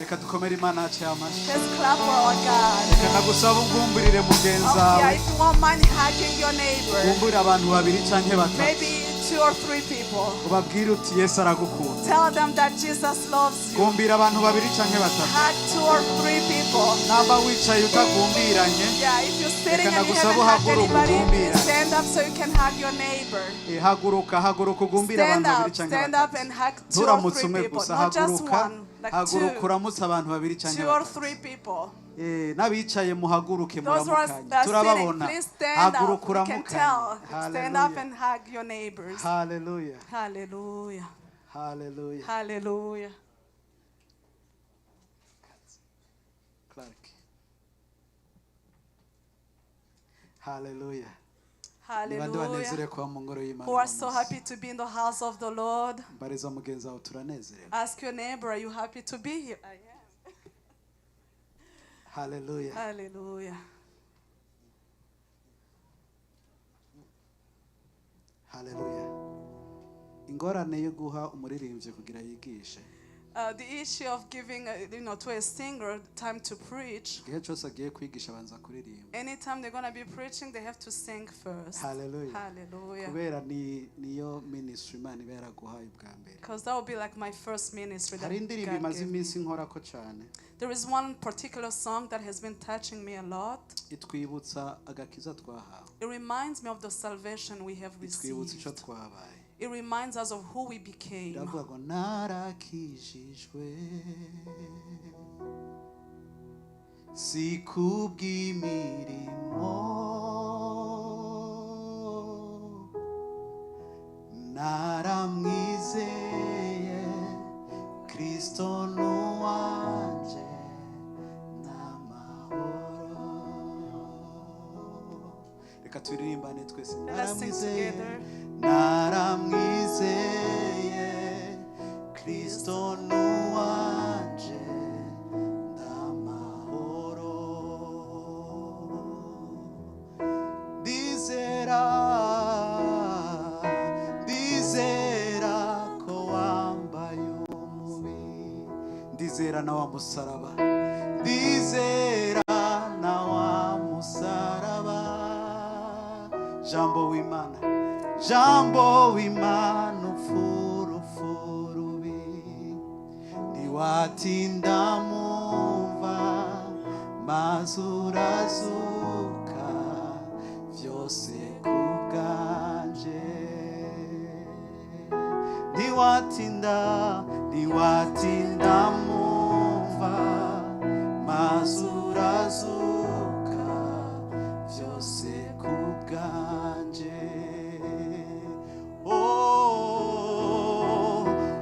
reka dukomere Imana yacu y'amashyi. Let's clap for our God. Reka nagusaba ungumburire mugenzi wawe. Yeah, if you want money, hugging your neighbor. Ungumburire abantu babiri canke batatu. Maybe 2 or 3 people. Ubabwire uti Yesu aragukunda. Tell them that Jesus loves you. Gumbira abantu babiri canke batatu. Hug 2 or 3 people. Namba wicaye utagumbiranye. Yeah, if you're sitting and you haven't hugged anybody, stand up so you can hug your neighbor. Haguruka ugumbira abantu babiri canke batatu. Stand up and hug 2 or 3 people, not just one. Like haguruka uramutse abantu babiri canke 2 or 3 people. N'abicaye muhaguruke Those who are turababona. please stand up. Haguruka You can tell. Stand up and hug your neighbors. Hallelujah. Hallelujah. Hallelujah. Hallelujah. Clark. Hallelujah. Hallelujah. Who are so happy to be in the house of the Lord. Ask your neighbor, are you happy to be here? I am. Hallelujah. Hallelujah. Hallelujah. Ingorane yo guha umuririmbyi kugira yigishe. The issue of giving, to a singer time to preach. Anytime they're going to be preaching, they have to sing first. Hallelujah. Hallelujah. Because that will be like my first ministry. That God gave me. There is one particular song that has been touching me a lot. It reminds me of the salvation we have received. It reminds us of who we became. Naramwizeye Kristo nuwanje namahoro. Reka turirimbane twese. Naramwizeye Kristo nuwanje namahoro. Ndizera na wa musaraba. Ndizera na wa musaraba. Jambo w'Imana. Jambo w'Imana ufurufurubi. Niwatinda mumva mazurazuka vyose kubwanje. Niwatinda mumva mazurazuka vyose kubwanje.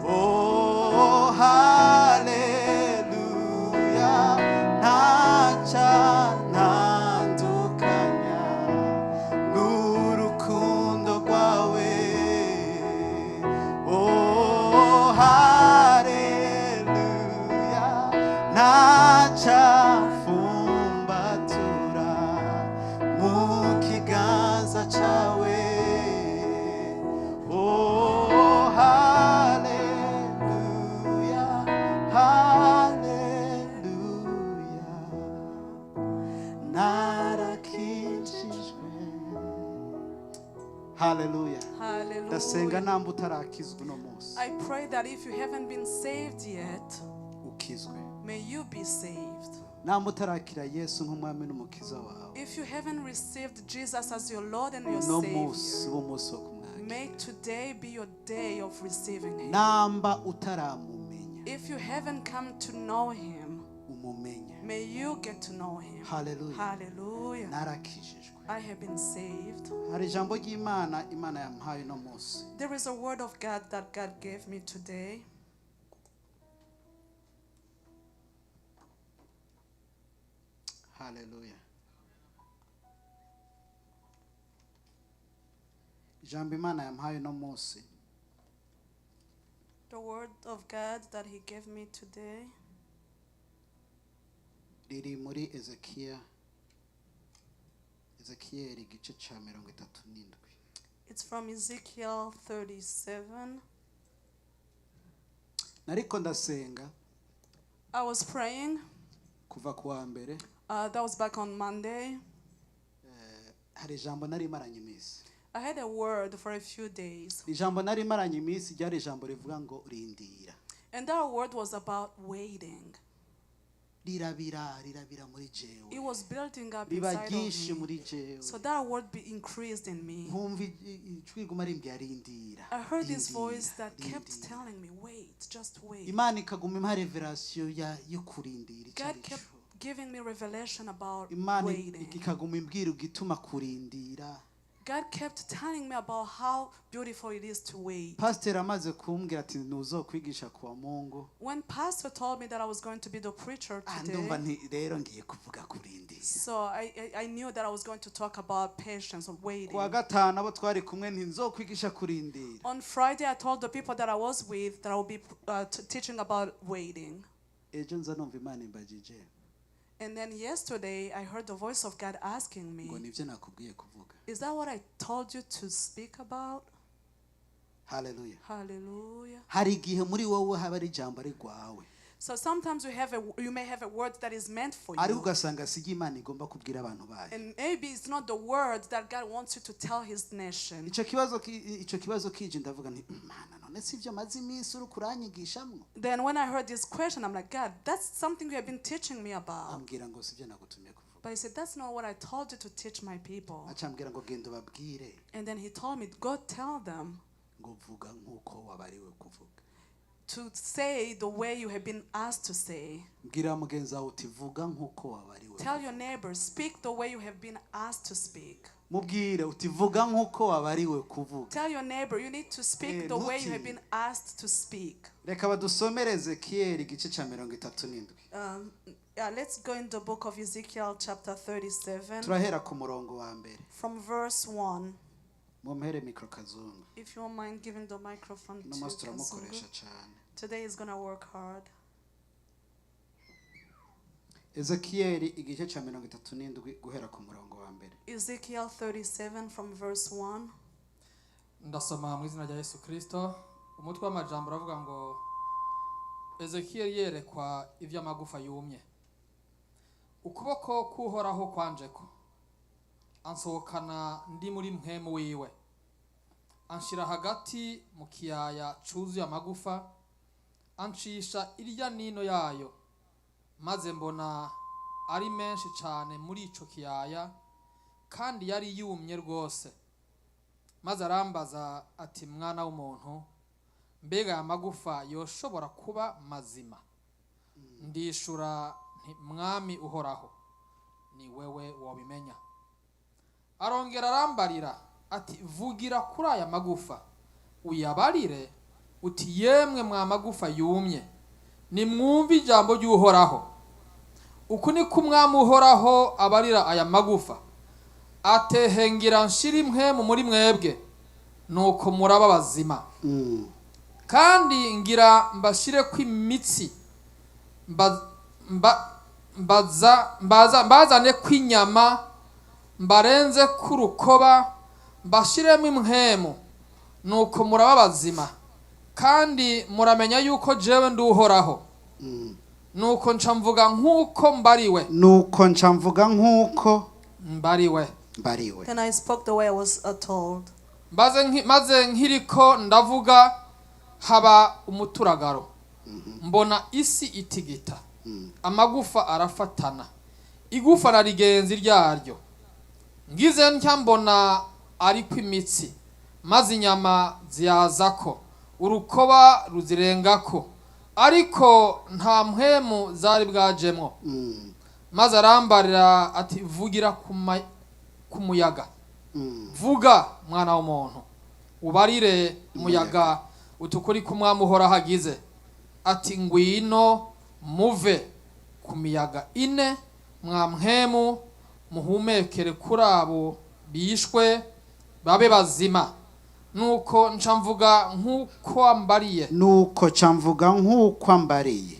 Oh, hallelujah. Nacha nandukanya n'urukundo rwawe. Oh, hallelujah. Nacha fumbatura mu kiganza cawe. Oh, hallelujah. Hallelujah. Narakijijwe. Hallelujah. Ndasenga namba utarakizwa no munsi. I pray that if you haven't been saved yet, ukizwe. May you be saved. Namba utarakira Yesu nk'umwami n'umukiza wawe. If you haven't received Jesus as your Lord and your no Savior, munsi wo kumwakira. May today be your day of receiving Him. Namba utaramumenya. If you haven't come to know Him, umumenya. May you get to know Him. Hallelujah. Hallelujah. Narakijijwe. I have been saved. Hari ijambo ry'Imana Imana yampaye no munsi. There is a word of God that God gave me today. Hallelujah. Ijambo Imana yampaye no munsi. The word of God that He gave me today riri muri Ezekiel igice ca 37. It's from Ezekiel 37. Nariko ndasenga. I was praying. kuva kuwa mbere That was back on Monday. hari ijambo nari maranye iminsi. I had a word for a few days. Ijambo nari maranye iminsi ryari ijambo rivuga ngo rindira. And that word was about waiting. Rirabira muri jewe. It was building up inside of me. So that word increased in me. I heard this voice that kept telling me, wait, just wait. God kept giving me revelation about waiting. God kept telling me about how beautiful it is to wait. When Pastor told me that I was going to be the preacher today, so I knew that I was going to talk about patience or waiting. On Friday, I told the people that I was with that I would be teaching about waiting. And then yesterday, I heard the voice of God asking me, is that what I told you to speak about? Hallelujah. Hallelujah. So sometimes you may have a word that is meant for you. And maybe it's not the word that God wants you to tell his nation. Then when I heard this question, I'm like, God, that's something you have been teaching me about. But he said, that's not what I told you to teach my people. And then he told me, go tell them to say the way you have been asked to say. Tell your neighbor, speak the way you have been asked to speak. Tell your neighbor, you need to speak the way you have been asked to speak. Let's go in the book of Ezekiel chapter 37 from verse 1. If you don't mind giving the microphone to Kazungu. Today is going to work hard. Ezekiel 37 from verse 1. Ndasoma mu izina rya Yesu Kristo. Umutwe w'amajambo uravuga ngo Ezekiel yerekwa ivy'amagufa yumye. Ukuboko kuhoraho kwanjeko. Ansohokana ndi muri mpwemu wiwe. Anshira hagati mu kiyaya cuzuye amagufa. Ancisha irya nino yayo. Maze mbona ari menshi cyane muri ico kiyaya kandi yari yumye rwose. Maze arambaza ati mwana w'umuntu, mbega ya magufa yoshobora kuba mazima? Ndishura nti mwami uhoraho, ni wewe wabimenya. Arongera arambarira ati vugira kuri aya magufa uyabarire uti yemwe mwa magufa yumye nimwumve ijambo ry'uhoraho. Uku ni kumwami uhoraho abarira aya magufa atehengira nshira impwemu muri mwebwe nuko muraba bazima. Kandi ngira mbashire kw'imitsi mbazane kw'inyama mbarenze kurukoba mbashiremo impwemu nuko muraba bazima. Kandi muramenya yuko jewe nduhoraho. Nuko ncamvuga nkuko mbariwe. Then I spoke the way I was told. Maze nkiriko ndavuga haba umuturagaro. Mbona isi itigita. Amagufa arafatana. Igufa na rigenzi ryaryo. Ngize ntya mbona ari kw'imitsi. Maze inyama ziyazako. Urukoba ruzirengako. Ariko nta mpwemu zari bwajemwo. Maze arambarira ati vugira ku muyaga. Vuga mwana w'umuntu. Ubarire umuyaga utukuri kumwami uhoraho agize. Ati ngwino muve ku miyaga ine mwa mpwemu muhumekere kuri abo bishwe babe bazima. Nuko ncamvuga nkuko ambariye.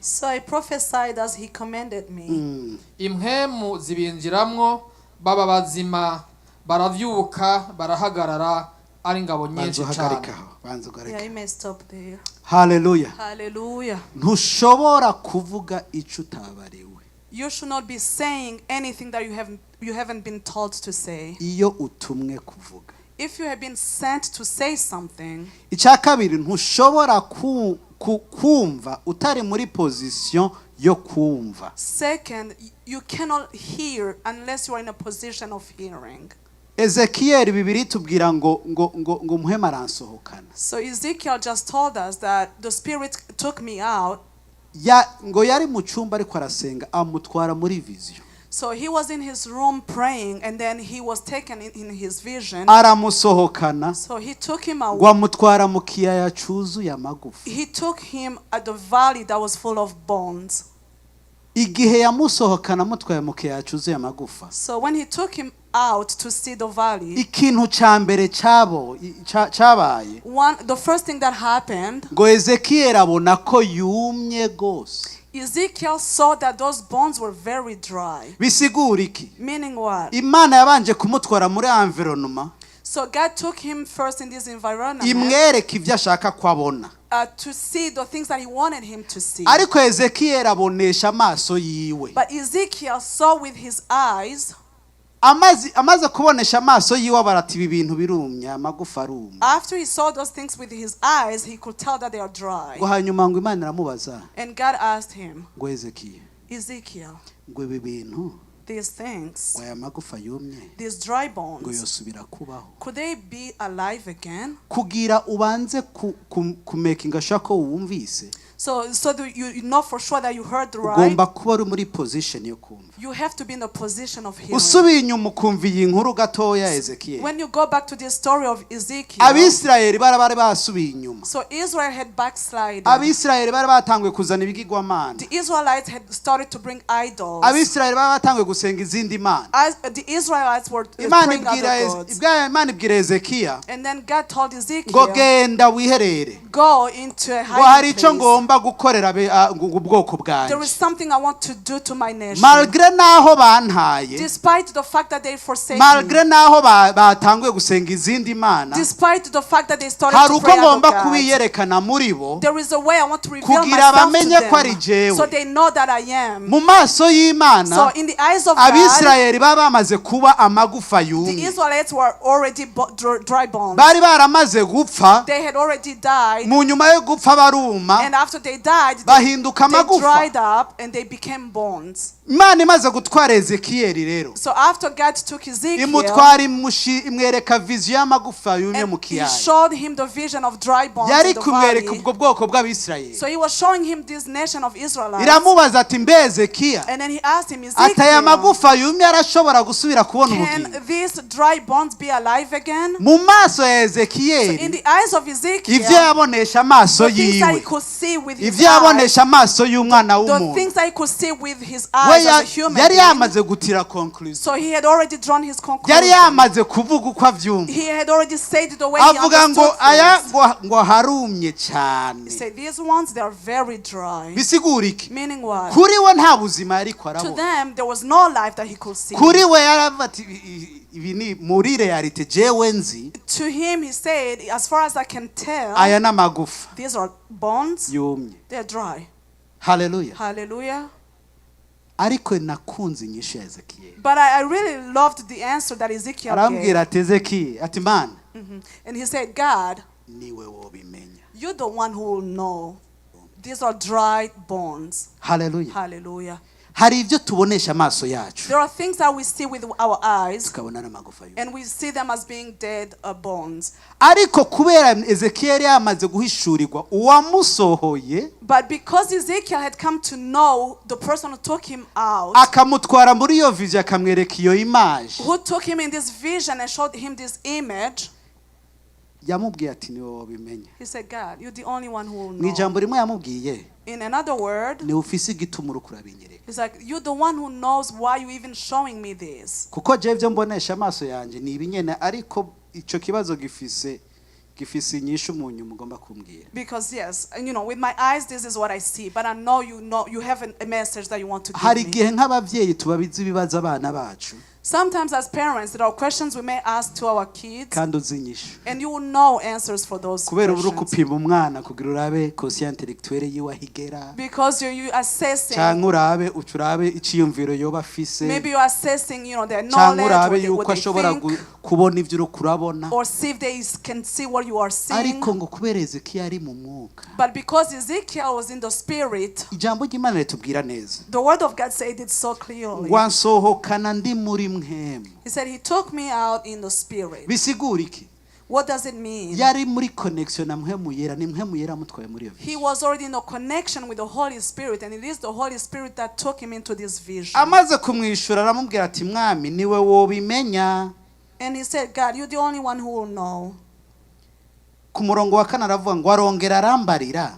So I prophesied as he commanded me. Impwemu zibinjiramwo baba bazima baravyuka barahagarara ari ingabo nyinshi cyane. Yeah, you may stop there. Hallelujah. Hallelujah. Ntushobora kuvuga icyo utabariwe. You should not be saying anything that you haven't been told to say. Iyo utumwe kuvuga. If you have been sent to say something. Icya kabiri ntushobora kumva utari muri position yo kumva. Second, you cannot hear unless you are in a position of hearing. Ezekiel bibiri tubwira ngo muhema aransohokana. So Ezekiel just told us that the spirit took me out. Ngo yari mu cyumba ariko arasenga amutwara muri vision. So he was in his room praying and then he was taken in his vision. Aramusohokana. So he took him out. Ngo amutwara mu kiyaya cyuzuye amagufa. He took him at the valley that was full of bones. Igihe yamusohokana amutwaye mu kiyaya cyuzuye amagufa. So when he took him out to see the valley, ikintu cyambere cyabaye, the first thing that happened, ngo Ezekiel abona ko yumye gose. Ezekiel saw that those bones were very dry. Bisigura iki? Meaning what? Imana yabanje kumutwara muri environment. So God took him first in this environment. Imwereka ivyo ashaka kwabona. To see the things that he wanted him to see. Ariko Ezekiel abonesha amaso yiwe. But Ezekiel saw with his eyes. Amaze kubonesha amaso yiwe barati ibintu birumya amagufa arumya. After he saw those things with his eyes, he could tell that they are dry. Ngo hanyuma ngo Imana iramubaza. And God asked him, ngo Ezekiel, ngo ibi bintu, these things, ngo aya magufa yumye, these dry ngo bones, yosubira kubaho, could they be alive again? Kugira ubanze kumakinga shako wumvise. So you know for sure that you heard right. Ugomba kuba uri muri position yo kumva. You have to be in the position of hearing. Usubiye inyuma ukumva iyi nkuru gatoya Ezekiel. When you go back to the story of Ezekiel, Abisirayeli bari basubiye inyuma. So Israel had backslided. Abisirayeli bari batangwe kuzana ibigirwamana. The Israelites had started to bring idols. Abisirayeli bari batangwe gusenga izindi mana. The Israelites were praying other gods. Imana ibwira Ezekiel. And then God told Ezekiel, ngo genda wiherere. Go into a ngo hari icyo ngomba gukorera ubwoko bwanjye. There is something I want to do to my nation. Malgré naho bantaye. Despite the fact that they forsake malgré naho batanguye gusenga izindi mana. Despite the fact that they started hari to uko pray ngomba other kubiyerekana muri bo. There is a way I want to reveal kugira myself bamenye to ko ari them jewe. so they know that I am. mu maso y'Imana. So in the eyes of God, Abisirayeli baba bamaze kuba amagufa yumye. The Israelites were already dry bones. bari baramaze gupfa. They had already died. mu nyuma yo gupfa baruma. And after they died, bahinduka they amagufa. dried up and they became bones. Imana imaze gutwara Ezekiel rero. So after God took Ezekiel, imutwara imwereka vision y'amagufa yumye mu kiyaya. He showed him the vision of dry bones yari in the kumwereka valley. ubwo bwoko bw'Abisirayeli. So he was showing him this nation of Israelites. iramubaza ati mbe Ezekiel. And then he asked him, Ezekiel, ataya magufa yumye arashobora gusubira kubona ubugingo. Can these dry bones be alive again? mu maso ya Ezekiel. So in the eyes of Ezekiel, ivyo yabonesha amaso yiwe. ivyo yabonesha amaso y'umwana w'umuntu. The things that he could see with his eyes as a human yari yamaze gutira conclusion. So he had already drawn his conclusion. yari yamaze kuvuga uko avyumva. He had already said the way he understood avuga ngo aya things. ngo harumye cyane. He said these ones, they are very dry. bisigura iki? Meaning what? kuri we nta buzima ariko arabona. To them there was no life that he could see. kuri we yaravati ibi ni muri reality jewe nzi. To him he said, as far as I can tell, aya n'amagufa. these are bones. yumye. They are dry. Hallelujah. Hallelujah. ariko nakunze inyishu ya Ezekiel. But I really loved the answer that Ezekiel arambwira gave. ati Ezekiel ati man. And he said, God, niwe wobimenya. you're the one who will know. These are dry bones. Hallelujah. Hallelujah. hari ibyo tubonesha amaso yacu. There are things that we see with our eyes, tukabona n'amagufa yumye. and we see them as being dead bones. ariko kubera Ezekiel yamaze guhishurirwa uwamusohoye. But because Ezekiel had come to know the person who took him out, akamutwara muri iyo vision akamwereka iyo image. who took him in this vision and showed him this image, yamubwiye ati niwe wabimenya. he said, God, you're the only one who will mu know. ijambo rimwe yamubwiye. In another word, ni ufise igituma kurabinyereka. he's like, you're the one who knows why you even showing me this. kuko je byo mbonesha amaso yanje ni ibinyene ariko ico kibazo gifise inyishu mu nyuma ugomba kumbwira. Because yes, you know, with my eyes this is what I see, but I know you have a message that you want to give hari me. gihe nk'abavyeyi tubabizi ibibazo abana bacu. Sometimes as parents, there are questions we may ask to our kids, kandi uzinyisha and you will know answers for those kubera uri questions. kupima umwana kugira urabe quotient intellectuelle yiwe ahigera Because you're assessing, cyangwa urabe ucurabe iciyumviro yoba afise maybe you're assessing, their cyangwa knowledge, urabe what yuko they ashobora think, kubona ivyo uri kurabona or see if they can see what you are seeing. ariko ngo kubera Ezekiya ari mu mwuka But because Ezekiel was in the spirit, ijambo ry'Imana ritubwira neza the word of God said it so clearly. wansohokana ndi muri mwemu. He said he took me out in the spirit. bisigura iki? What does it mean? yari muri connection na mwemu yera, ni mwemu yera mutwaye muri iyo He was already in a connection with the Holy Spirit, and it is the Holy Spirit that took him into this vision. amaze kumwishura aramubwira ati mwami niwe wobimenya. And he said, God, you're the only one who will know. ku murongo wa kane aravuga ngo arongera arambarira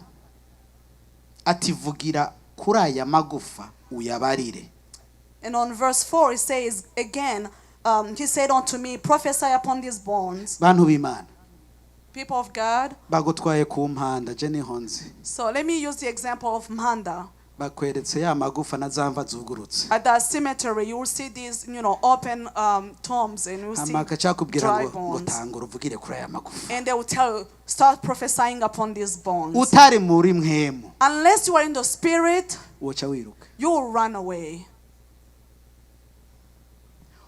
ati vugira kuri aya magufa uyabarire. And on verse 4 it says again, he said unto me, prophesy upon these bones. bantu b'Imana, People of God. bagutwaye ku mpanda je niho nzi. So let me use the example of Manda. bakweretse ya magufa na zamva zugurutse. At the cemetery, you will see these, open tombs, and you will see amaka cyakubwira dry ngo bones. tangura uvugire kuri aya magufa. And they will tell you, start prophesying upon these bones. utari muri mwemu Unless you are in the spirit, woca wiruka. you will run away.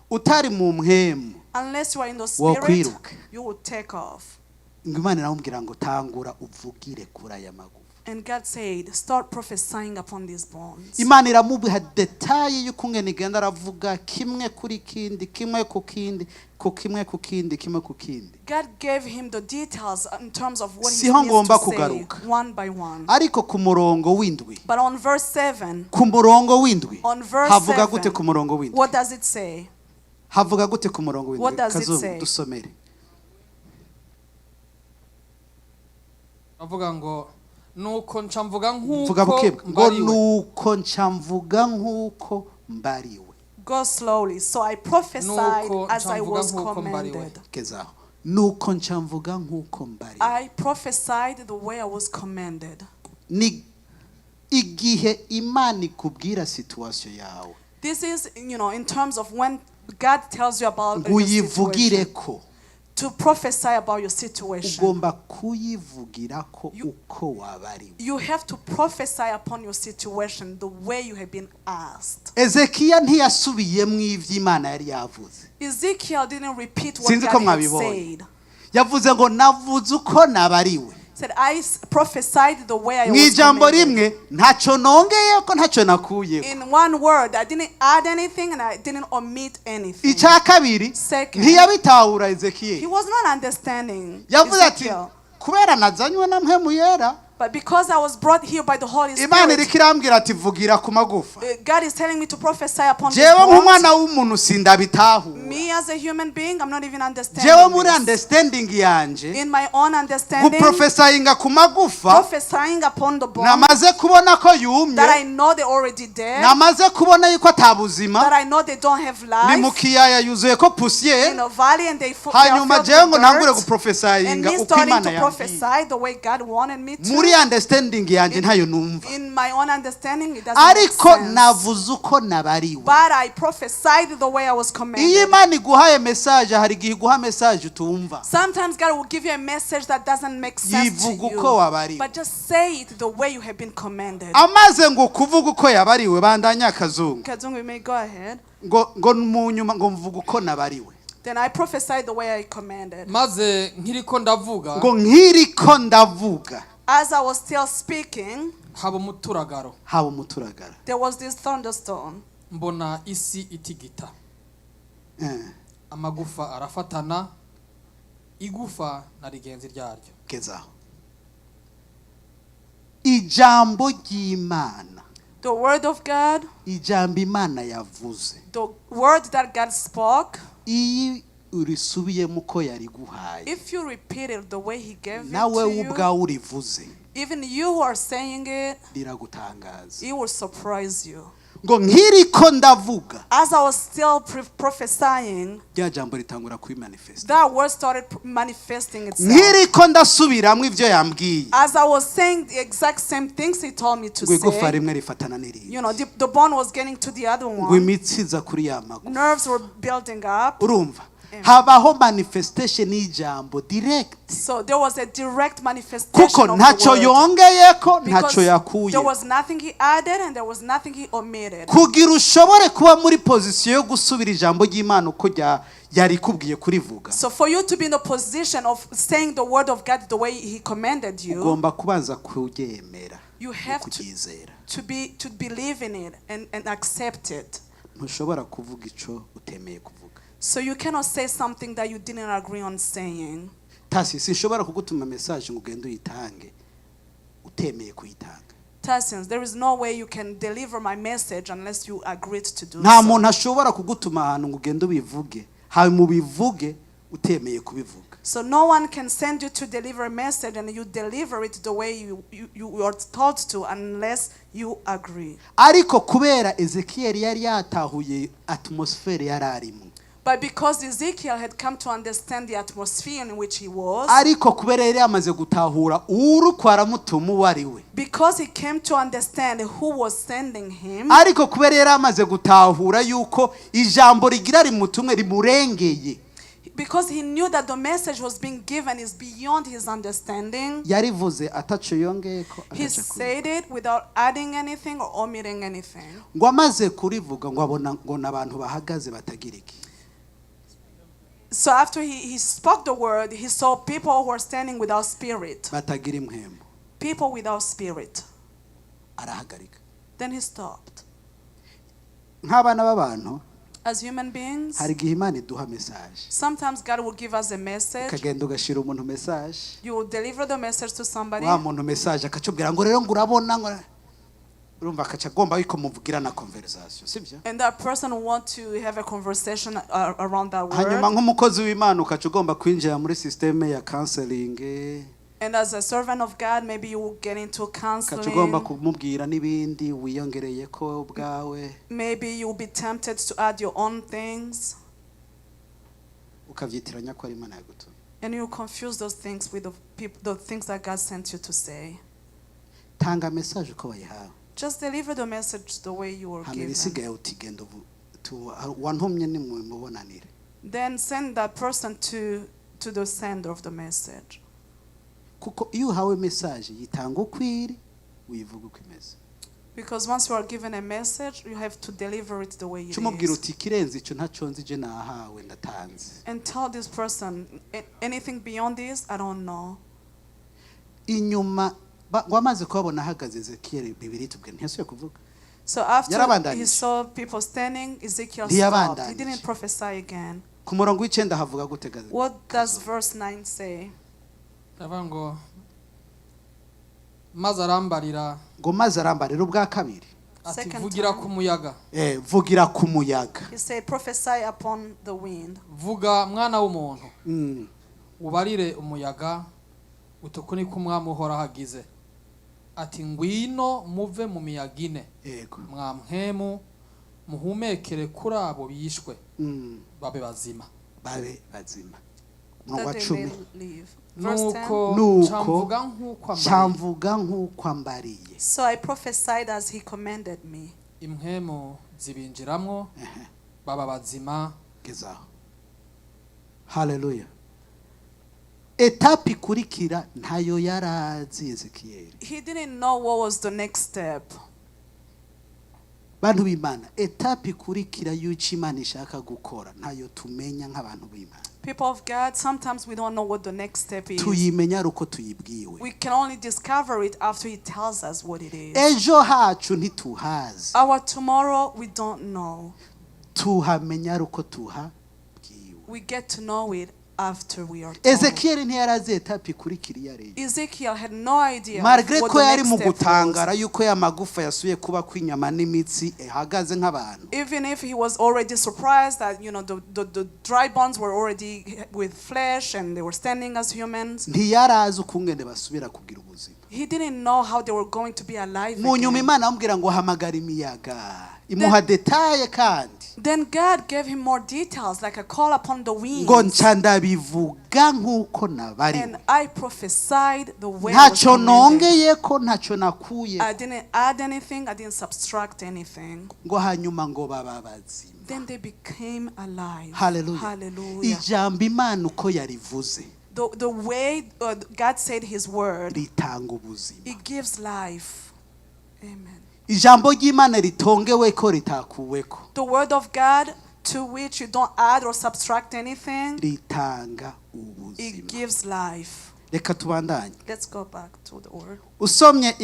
utari mu mwemu Unless you are in the spirit, wokwiruka. you will take off. ngo Imana iramubwira ngo tangura uvugire kuri aya magufa. And God said, start prophesying upon these bones. Imana iramubiha detaye y'ukungene igenda aravuga kimwe kuri kindi, kimwe ku kindi, ku kimwe ku kindi, kimwe ku kindi. God gave him the details in terms of what he Siho needs ngomba to say, kugaruka. one by one. ariko ku murongo w'indwi, But on verse 7, ku murongo w'indwi on verse havuga 7, gute ku murongo w'indwi? what does it say? havuga gute ku murongo What w'indwi? does it Kazungu say? dusomere. avuga ngo nuko nca mvuga Vuga nk'uko bukebwe ngo mbariwe. nuko nca mvuga nk'uko mbariwe. Go slowly. So I prophesied Nuko as I nca was mvuga nk'uko mbariwe. commanded. Kezaho. nuko nca mvuga nk'uko mbariwe. I prophesied the way I was commanded. ni igihe Imana ikubwira situation yawe This is, in terms of when God tells you about your uyivugire situation, ko to prophesy about your situation. ugomba kuyivugira ko uko wabariwe. You have to prophesy upon your situation the way you have been asked. Ezekiya ntiyasubiyemo ivyo Imana yari yavuze. Ezekiel didn't repeat what Sinzi ko God had mwabibonye. said. yavuze ngo navuze uko nabariwe. Said, I prophesied the way I mu was ijambo commanded. rimwe ntacyo nongeye ko ntacyo nakuye. In one word, I didn't add anything and I didn't omit anything. icya kabiri Second, ntiyabitahura he Ezekiya. was not understanding yavuze ati Ezekiel. kubera nazanywe na mpemu yera, But because I was brought here by the Holy Imana Spirit, iriko irambwira ati vugira ku magufa. God is telling me to prophesy upon jewe these bones. nk'umwana w'umuntu sindabitahura. Me as a human being, I'm not even jewe understanding muri this. understanding yanje In my own understanding, guprofesayinga ku magufa prophesying upon the bones namaze kubona ko that yumye, I know they're already dead, namaze kubona yuko atabuzima, that I know they don't have ni mu life, kiyaya yuzuye ko in pusiye. a valley and they are hanyuma filled jewe ngo with ntangure dirt, and guprofesayinga me uko starting Imana to yambwiye. prophesy the way God wanted me to. muri understanding yanje ntayo numva, In my own understanding, it doesn't make ariko sense. navuze uko nabariwe. But I prophesied the way I was iyo commanded. Imana iguhaye message, hari igihe iguha message utumva. Sometimes God will give you a message that doesn't make sense to yivuga uko you. wabariwe. But just say it the way you have been commanded. amaze ngo kuvuga uko yabariwe, bandanya Kazungu Kazungu, you may go ahead. ngo mu nyuma ngo mvuga uko nabariwe. Then I prophesied the way I commanded. maze nkiriko ndavuga ngo nkiriko ndavuga As I was still speaking, haba umuturagaro, haba umuturagara. there was this thunderstorm. mbona isi itigita, amagufa arafatana, igufa na rigenzi ryaryo. Gezaho. ijambo ry'Imana, The word of God, ijambo Imana yavuze, the word that God spoke, iyi urisubiyemo uko yari guhaye, if you repeat it the way he gave it nawe to you, ubwawe urivuze, even you who are saying it, riragutangaza. it will surprise you. ngo nkiriko ndavuga, as I was still prophesying, rya jambo ritangura kwimanifesta. that word started manifesting itself. Nkiriko ndasubiramwe ivyo yambwiye, As I was saying the exact same things he told me to igufa say, rimwe rifatana n'irindi. you know, the bone was getting to the other Ngo one. imitsi iza kuri ya magufa. Nerves were building up. Urumva? Habaho manifestation y'ijambo direct. So there was a direct manifestation Kuko of ntaco the word. yongeyeko, ntaco Because yakuye. there was nothing he added and there was nothing he omitted. Kugira ushobore kuba muri position yo gusubira ijambo ry'Imana uko yari kubwiye kuri vuga. So for you to be in the position of saying the word of God the way he commanded you, Ugomba kubanza kuryemera. you have to believe in it and accept it. Ntushobora kuvuga ico utemeye kuvuga. So you cannot say something that you didn't agree on saying. Tasi sinshobora kugutuma message ngo ugende uyitange utemeye kuyitanga. Tassians, there is no way you can deliver my message unless you agreed to do Nta so. muntu ashobora kugutuma ahantu ngo ugende ubivuge, hawe mu bivuge utemeye kubivuga. So no one can send you to deliver a message and you deliver it the way you are told to unless you agree. Ariko kubera Ezekiel yari yatahuye atmosphere yararimo. But because Ezekiel had come to understand the atmosphere in which he was, ariko kubera yari yamaze gutahura uru kwaramutuma wariwe, because he came to understand who was sending him, ariko kubera yari yamaze gutahura yuko ijambo rigira rimutumwe rimurengeye, because he knew that the message was being given is beyond his understanding, yarivuze ataco yongeyeko, he said it without adding anything or omitting anything. ngo amaze kurivuga ngo abona ngo nabantu bahagaze batagiriki. So after he spoke the word, he saw people who were standing without spirit. Batagira impwemu. People without spirit. Arahagarika. Then he stopped. Nk'abana b'abantu, as human beings, hari igihe Imana iduha message. Sometimes God will give us a message. Ukagenda ugashira umuntu message. You will deliver the message to somebody. Wa muntu message akacubwira ngo rero ngo urabona ngo urumva akacagomba yuko muvugira na conversation, sibyo? And that person want to have a conversation around that word. Hanyuma nk'umukozi w'Imana ukacugomba kwinjira muri system ya counseling. And as a servant of God, maybe you will get into counseling. Ukacugomba kumubwira nibindi wiyongereye ko bwawe. Maybe you will be tempted to add your own things. Ukavyitiranya ko ari Imana yagutumye. And you confuse those things with the things that God sent you to say. Tanga message uko wayihawe. Just deliver the message the way you were given. Then send that person to the sender of the message. Because once you are given a message, you have to deliver it the way it is. And tell this person, anything beyond this, I don't know. So after he saw people standing, Ezekiel stopped. He didn't prophesy again. What does verse 9 say? Vugira ku muyaga. Vugira ku muyaga. He said, prophesy upon the wind. Vuga mwana w'umuntu. Ubarire umuyaga. Utukuni kumwami uhora hagize ati ngwino muve mu miyagine mwamhemu muhumekere kuri abo bishwe babe bazima nuko camvuga nk'uko ambariye. So I prophesied as he commanded me. Imhemu zibinjiramwo baba bazima gezaho. Hallelujah. Etapi kurikira ntayo yarazi Ezekiel. He didn't know what was the next step. Bantu b'Imana, etapi kurikira yuko Imana ishaka gukora ntayo tumenya nk'abantu b'Imana. People of God, sometimes we don't know what the next step is. Tuyimenya uko tuyibwiwe. We can only discover it after he tells us what it is. Ejo hacu ntituhazi. Our tomorrow we don't know. Tuhamenya uko tuhabwiwe. We get to know it after we are told. Ezekiel ntiyarazi etapi kurikira yari. Ezekiel had no idea Malgré what ko the yari next mu step gutangara was. yuko ya magufa yasuye kuba kwinyama n'imitsi ehagaze nk'abantu. Even if he was already surprised that the dry bones were already with flesh and they were standing as humans. Ntiyarazi ukungene basubira kugira ubuzima. He didn't know how they were going to be alive Mu nyuma again. Imana amubwira ngo hamagara imiyaga imuha detaye kandi then God gave him more details, like a call upon the winds. ngo nca ndabivuga nk'uko nabariwe. And I prophesied the way ntacyo nongeyeko ntacyo nakuye. I didn't add anything, I didn't subtract anything. ngo hanyuma ngo baba bazima. Then they became alive. Hallelujah. Hallelujah. ijambo Imana uko yarivuze The way God said his word, ritanga ubuzima. it gives life. Amen. ijambo ry'Imana ritongewe ko ritakuweko. The word of God, to which you don't add or subtract anything, ritanga ubuzima. it gives life. reka tubandanye. Let's go back to the word. usomye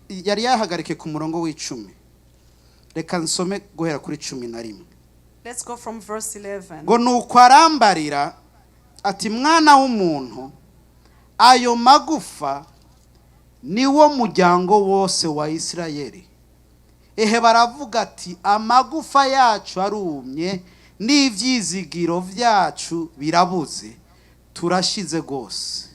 yari yahagarike ku murongo w'10. reka nsome guhera kuri 11. Let's go from verse 11. ngo nuko arambarira ati mwana w'umuntu ayo magufa niwo muryango wose wa Isirayeli. ehe baravuga ati amagufa yacu arumye n'ivyizigiro vyacu birabuze turashize gose.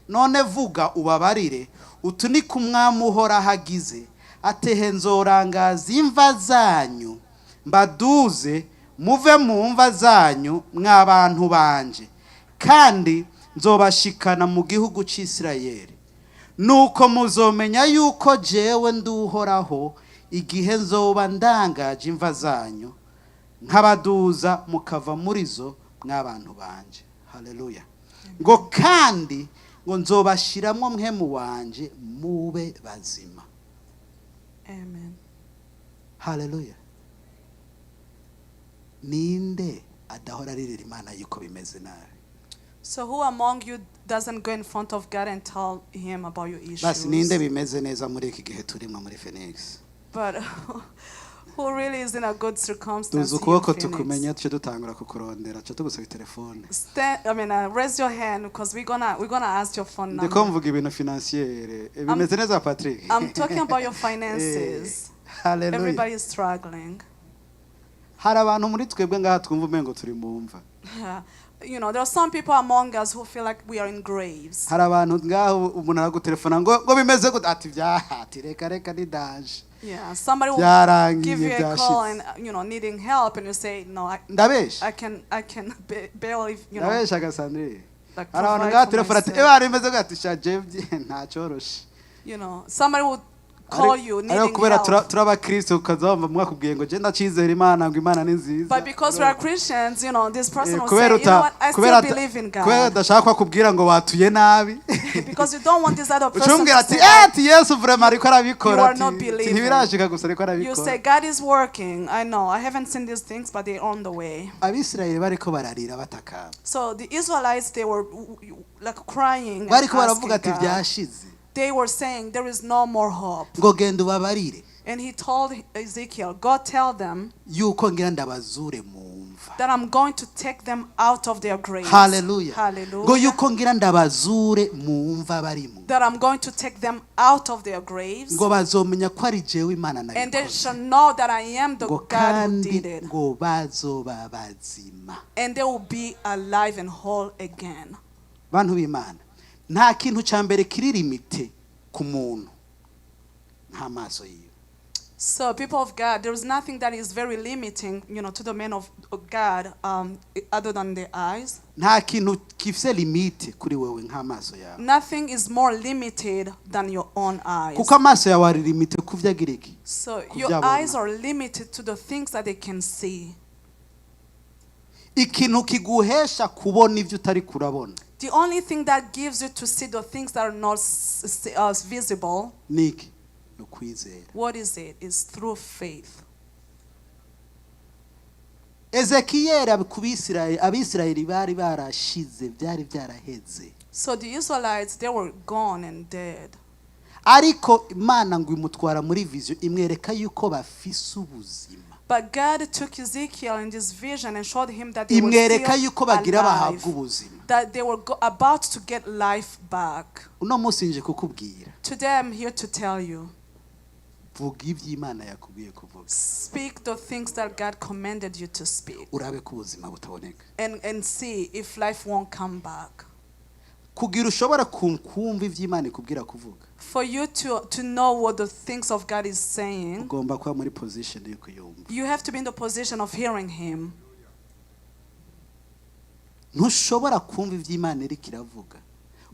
none vuga ubabarire utu ni kumwami uhora hagize atehe nzorangaza imva zanyu mbaduze muve mu mva zanyu mw'abantu banje kandi nzobashikana mu gihugu c'Isirayeli. nuko muzomenya yuko jewe nduhoraho igihe nzoba ndangaje imva zanyu nkabaduza mukava muri zo mw'abantu banje. Haleluya. ngo kandi ngo nzobashiramwo mwemu wanje mube bazima. Amen. Haleluya. ninde adahora aririra Imana yuko bimeze nabi? So who among you doesn't go in front of God and tell him about your issues? basi ninde bimeze neza muri iki gihe turimo muri Phoenix? But who really is in a good circumstance? tuzi ukuboko tukumenya tuce dutangura kukurondera tuce tugusaba telefone. Raise your hand because we're gonna ask your phone number. ndiko mvuga ibintu financiere bimeze neza Patrick. I'm talking about your finances. Hallelujah. Everybody is struggling. hari abantu muri twebwe ngaha twumva umengo turi mu mva. You know, there are some people among us who feel like we are in graves. hari abantu ngaho umuntu aragutelefona ngo bimeze gute ati ati reka ni daje. Yeah, somebody will give you a call and needing help, and you say no. I can barely ndabesha gasandre. hari abantu ngaho telefona ati ari bimeze gute ati shaje nta cyoroshe. Somebody will call you needing help. turaba Kristo ukazomba mwakubwiye ngo je ndacizera Imana ngo Imana ni nziza. But because we are Christians, this person will say, I still believe in God. kubera dashaka kubwira ngo watuye nabi. Because you don't want this other person to say, ati Yesu vraiment ariko arabikora. You are not believing. ntibirashika gusa ariko arabikora. You say God is working. I know. I haven't seen these things, but they're on the way. Abisirayeli bariko bararira bataka. So the Israelites, they were like crying. bariko baravuga ati byashize. They were saying there is no more hope. ngo genda ubabarire. And he told Ezekiel, go tell them yuko ngira ndabazure mu mva. that I'm going to take them out of their graves. Hallelujah. Hallelujah. ngo yuko ngira ndabazure mu mva barimo. That I'm going to take them out of their graves. ngo bazomenya ko ari jewe Imana nabikoze. And they shall know that I am the God who did it. ngo bazoba bazima. And they will be alive and whole again. bantu b'Imana, nta kintu cyambere kiri limite ku muntu nta maso yiwe. So people of God, there is nothing that is very limiting, to the men of God, other than their eyes. nta kintu kifise limite kuri wewe nka maso yawe. Nothing is more limited than your own eyes. kuko amaso yawe ari limite kuvyagira iki. So your eyes are limited to the things that they can see. ikintu kiguhesha kubona ivyo utari kurabona. The only thing that gives you to see the things that are not visible. niki ukwizera. What is it? It's through faith. Ezekiel abisirayeli bari barashize byari byaraheze. So the Israelites, they were gone and dead. ariko Imana ngo imutwara muri vision imwereka yuko bafise ubuzima. But God took Ezekiel in this vision and showed him that they were still alive, that they were about to get life back. uno munsi nje kukubwira. Today I'm here to tell you. vuga ivyo Imana yakubwiye kuvuga. Speak the things that God commanded you to speak. urabe ko ubuzima butaboneka. And see if life won't come back. kugira ushobora kumva ivy'Imana ikubwira kuvuga. For you to know what the things of God is saying, ugomba kuba muri position yo kuyumva. you have to be in the position of hearing him. Ntushobora kumva ivy'Imana iri kiravuga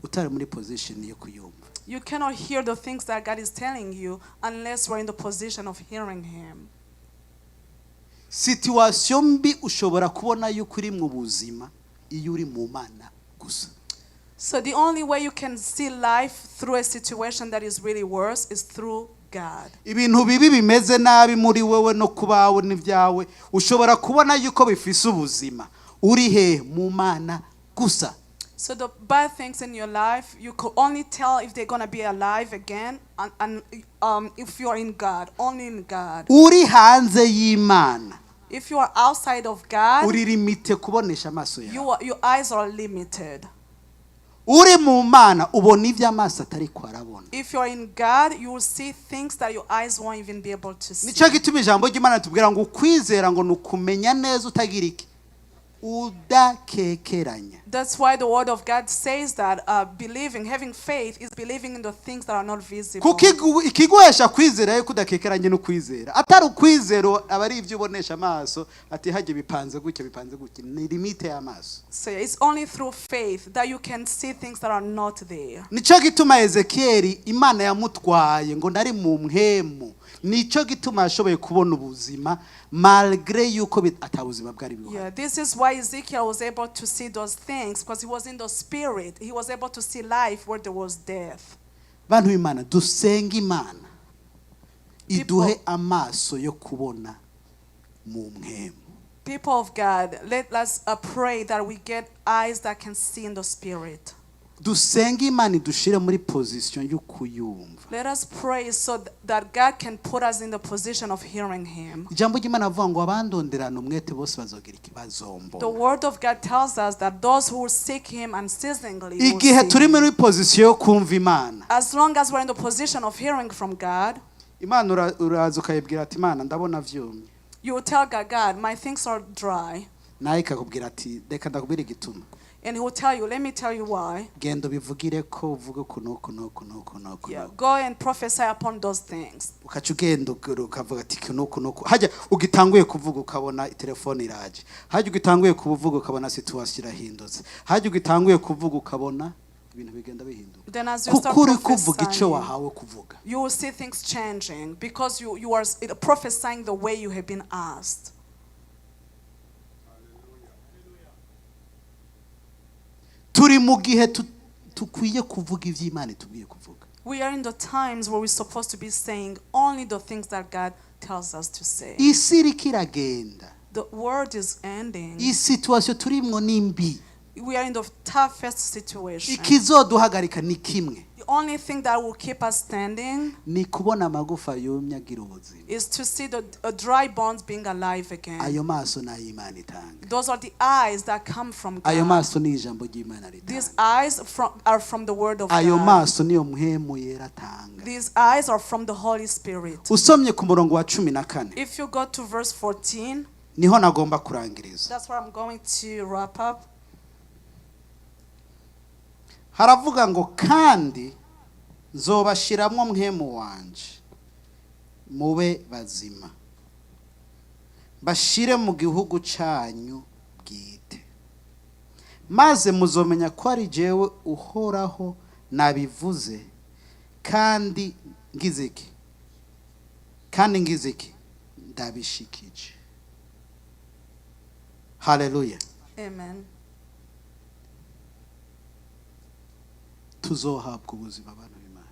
utari muri position yo kuyumva. You cannot hear the things that God is telling you unless we're in the position of hearing him. Situation mbi ushobora kubona yuko uri mu buzima iyo uri mu Mana gusa. So the only way you can see life through a situation that is really worse is through God. Ibintu bibi bimeze nabi muri wewe no kubawe n'ivyawe ushobora kubona yuko bifise ubuzima uri he mu Mana gusa. So the bad things in your life, you could only tell if they're going to be alive again and if you're in God, only in God. Uri hanze y'Imana. If you are outside of God, uri limite kubonesha amaso yawe. Your eyes are limited. Uri mu Mana ubona ivy'amaso atari ko arabona. If you're in God, you will see things that your eyes won't even be able to see. Nico gituma ijambo ry'Imana tubwira ngo kwizera ngo nukumenya neza utagira iki udakekeranya. That's why the word of God says that believing, having faith is believing in the things that are not visible. Kuko ikiguhesha kwizera yuko udakekeranye no kwizera atari ukwizero abari ivyo ubonesha amaso ati haje bipanze gutya ni limite y'amaso. So it's only through faith that you can see things that are not there. Nico gituma Ezekieli Imana yamutwaye ngo ndari mu mpemu. Nico gituma yashoboye kubona ubuzima malgré yuko atabuzima bwari biho. Yeah, this is why Ezekiel was able to see those things, because he was in the spirit. He was able to see life where there was death. Bantu b'Imana dusenga Imana iduhe amaso yo kubona mu mpemu. People of God, let us pray that we get eyes that can see in the spirit. Dusenga Imana idushire muri position yo kuyumva. Let us pray so that God can put us in the position of hearing him. Ijambo ry'Imana avuga ngo abandonderana umwete bose bazogira ikibazombo. The word of God tells us that those who seek him unceasingly will Igihe see turi him. muri position yo kumva Imana. As long as we're in the position of hearing from God, Imana uraza ukayibwira ati Imana ndabona vyumye. you will tell God, my things are dry. Naye ikakubwira ati reka ndakubwira igituma. And he will tell you, let me tell you why. Genda bivugire ko uvuga kuno. Yeah, go and prophesy upon those things. Ukaca ugenda ukavuga ati kuno. Hajya ugitanguye kuvuga ukabona telefone iraje. Hajya ugitanguye kuvuga ukabona situation irahindutse. Hajya ugitanguye kuvuga ukabona ibintu bigenda bihinduka. Then as you start Kuko uri kuvuga ico prophesying, wahawe kuvuga. you will see things changing because you are prophesying the way you have been asked. Turi mu gihe tukwiye kuvuga ivy'Imana itubwiye kuvuga. We are in the times where we're supposed to be saying only the things that God tells us to say. Isi iriko iragenda. The word is ending. Iyi situation turimwo nimbi. We are in the toughest situation. Ikizoduhagarika ni kimwe. The only thing that will keep us standing Ni kubona amagufa yumye agira ubuzima. is to see the dry bones being alive again. Ayo maso na Imana itanga. Those are the eyes that come from Ayo God. maso ni ijambo ry'Imana These ritanga. eyes are from the word of Ayo God. maso niyo mpemu yera atanga. These eyes are from the Holy Spirit. Usomye ku murongo wa 14 If you go to verse 14, niho nagomba kurangiriza. that's where I'm going to wrap up. Haravuga ngo kandi nzobashiramwo mpemu wanje mube bazima bashire mu gihugu canyu bwite maze muzomenya ko ari jewe uhoraho nabivuze kandi ngiziki ndabishikije. Hallelujah. Amen. Tuzohabwa ubuzima abantu b'Imana.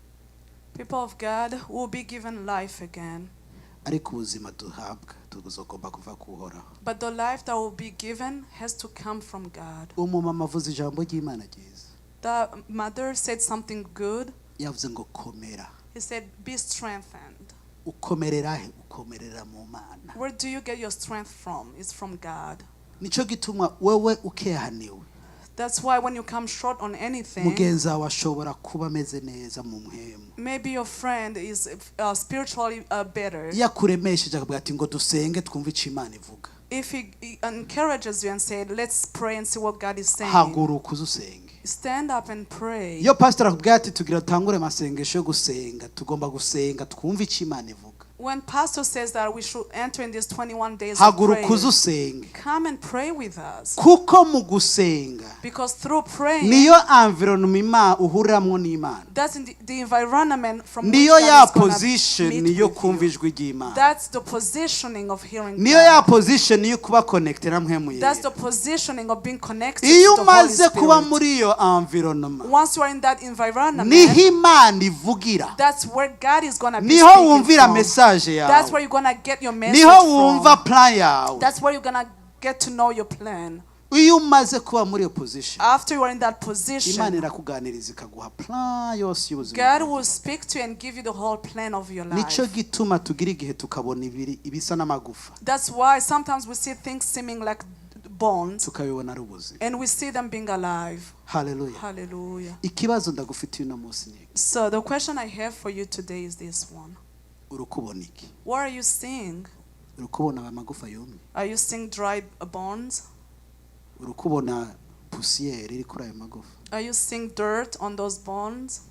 People of God will be given life again. Ariko ubuzima duhabwa tuzogomba kuva kuhoraho. But the life that will be given has to come from God. Umumama avuze ijambo ry'Imana ryiza. The mother said something good. Yavuze ngo komera. He said, be strengthened. Ukomerera he? Ukomerera mu Mana. Where do you get your strength from? It's from God. Nico gituma wewe ukehaniwe. That's why when you come short on anything, mugenzi wawe ashobora kuba ameze neza mu muhemu. Maybe your friend is spiritually better. Yakuremesheje akavuga ati ngo dusenge twumve icyo Imana ivuga. If he encourages you and said, let's pray and see what God is saying. Haguruka uzusenge. Stand up and pray. Iyo pastor akubwira ati tugira tangure masengesho yo gusenga, tugomba gusenga twumve icyo Imana ivuga. When pastor says that we should enter in these 21 days of prayer, come and pray with us. Kuko mu gusenga, because through praying, niyo environment uhuriramo n'Imana. That's in the environment from niyo which ya God is position niyo kumva ijwi ry'Imana. That's the positioning of hearing niyo ya position niyo kuba connected na mpemu yera. That's the positioning of being connected iyo to the Holy umaze kuba Spirit. muri iyo environment, Once you are in that environment, niho Imana ivugira. That's where God is going to be niho speaking wumvira from. message yawe. That's where you're going to get your message niho from. wumva plan yawe. That's where you're going to get to know your plan. iyo umaze kuba muri iyo position, after you are in that position, Imana irakuganiriza ikaguha plan yose y'ubuzima. God will speak to you and give you the whole plan of your life. Nico gituma tugira igihe tukabona ibisa n'amagufa. That's why sometimes we see things seeming like bones, tukabibona ari ubuzima, and we see them being alive. Hallelujah. Hallelujah. Ikibazo ndagufitiye uno munsi ni, so the question I have for you today is this one. urukubona iki? What are you seeing? Urukubona amagufa yumye? Are you seeing dry bones? Urukubona poussière iri kuri ayo magufa? Are you seeing dirt on those bones?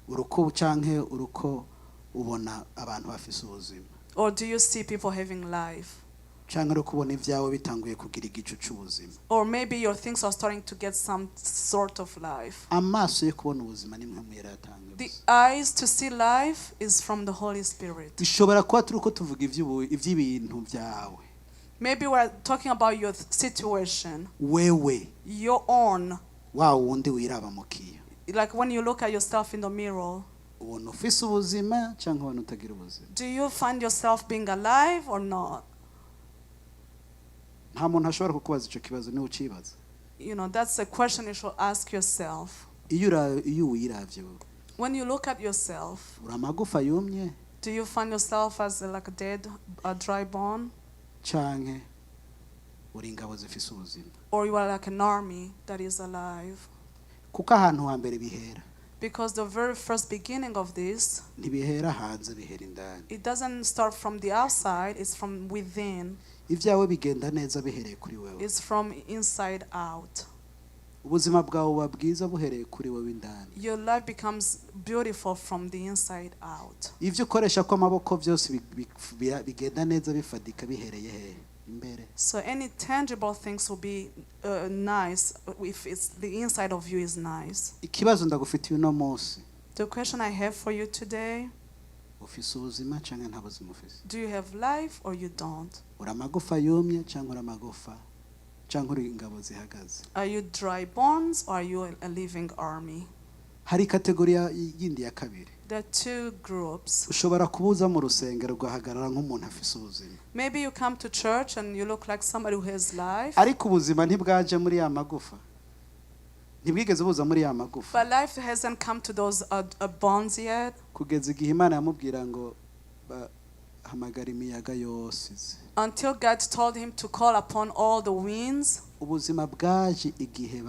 Uruko canke uruko ubona abantu bafise ubuzima? Or do you see people having life? Canke urukubona ivyawe bitanguye kugira igicu c'ubuzima? Or maybe your things are starting to get some sort of life. Amaso yo kubona ubuzima ni mpemu yera yatanze. The eyes to see life is from the Holy Spirit. Bishobora kuba turuko tuvuga ivy'ibintu vyawe. Maybe we're talking about your situation. Wewe. Your own. Wa wundi wiraba mukiyo. Like when you look at yourself in the mirror. Ubona ufise ubuzima canke ubona utagira ubuzima? Do you find yourself being alive or not? Nta muntu ashobora kukubaza ico kibazo ni ucibaza. You know, that's a question you should ask yourself. Iyo wiravye. When you look at yourself, uramagufa yumye? Do you find yourself as like a dead, a dry bone? Canke uri ingabo zifise ubuzima? Or you are like an army that is alive? Kuko ahantu hambere bihera. Because the very first beginning of this, ntibihera hanze bihera indani. It doesn't start from the outside, it's from within. Ivyawe bigenda neza bihereye kuri wewe. It's from inside out. Ubuzima bwawe buba bwiza buhereye kuri wewe indani. Your life becomes beautiful from the inside out. Ivyo ukoresha ko amaboko byose bigenda neza bifadika bihereye he imbere. So any tangible things will be nice if it's the inside of you is nice. Ikibazo ndagufitiye uno munsi. The question I have for you today, ufise ubuzima canke nta buzima ufise? Do you have life or you don't? Uramagufa yumye canke uramagufa canke uri ingabo zihagaze? Are you dry bones or are you a living army? Hari kategoria yindi ya kabiri. There are two groups. Ushobora kubuza mu rusengero ugahagarara nk'umuntu afise ubuzima. Maybe you come to church and you look like somebody who has life. Ariko ubuzima ntibwaje muri ya magufa. Ntibwigeze buza muri ya magufa. But life hasn't come to those bones yet. Kugeza igihe Imana yamubwira ngo hamagara imiyaga yose. Until God told him to call upon all the winds. Ubuzima bwaje igihe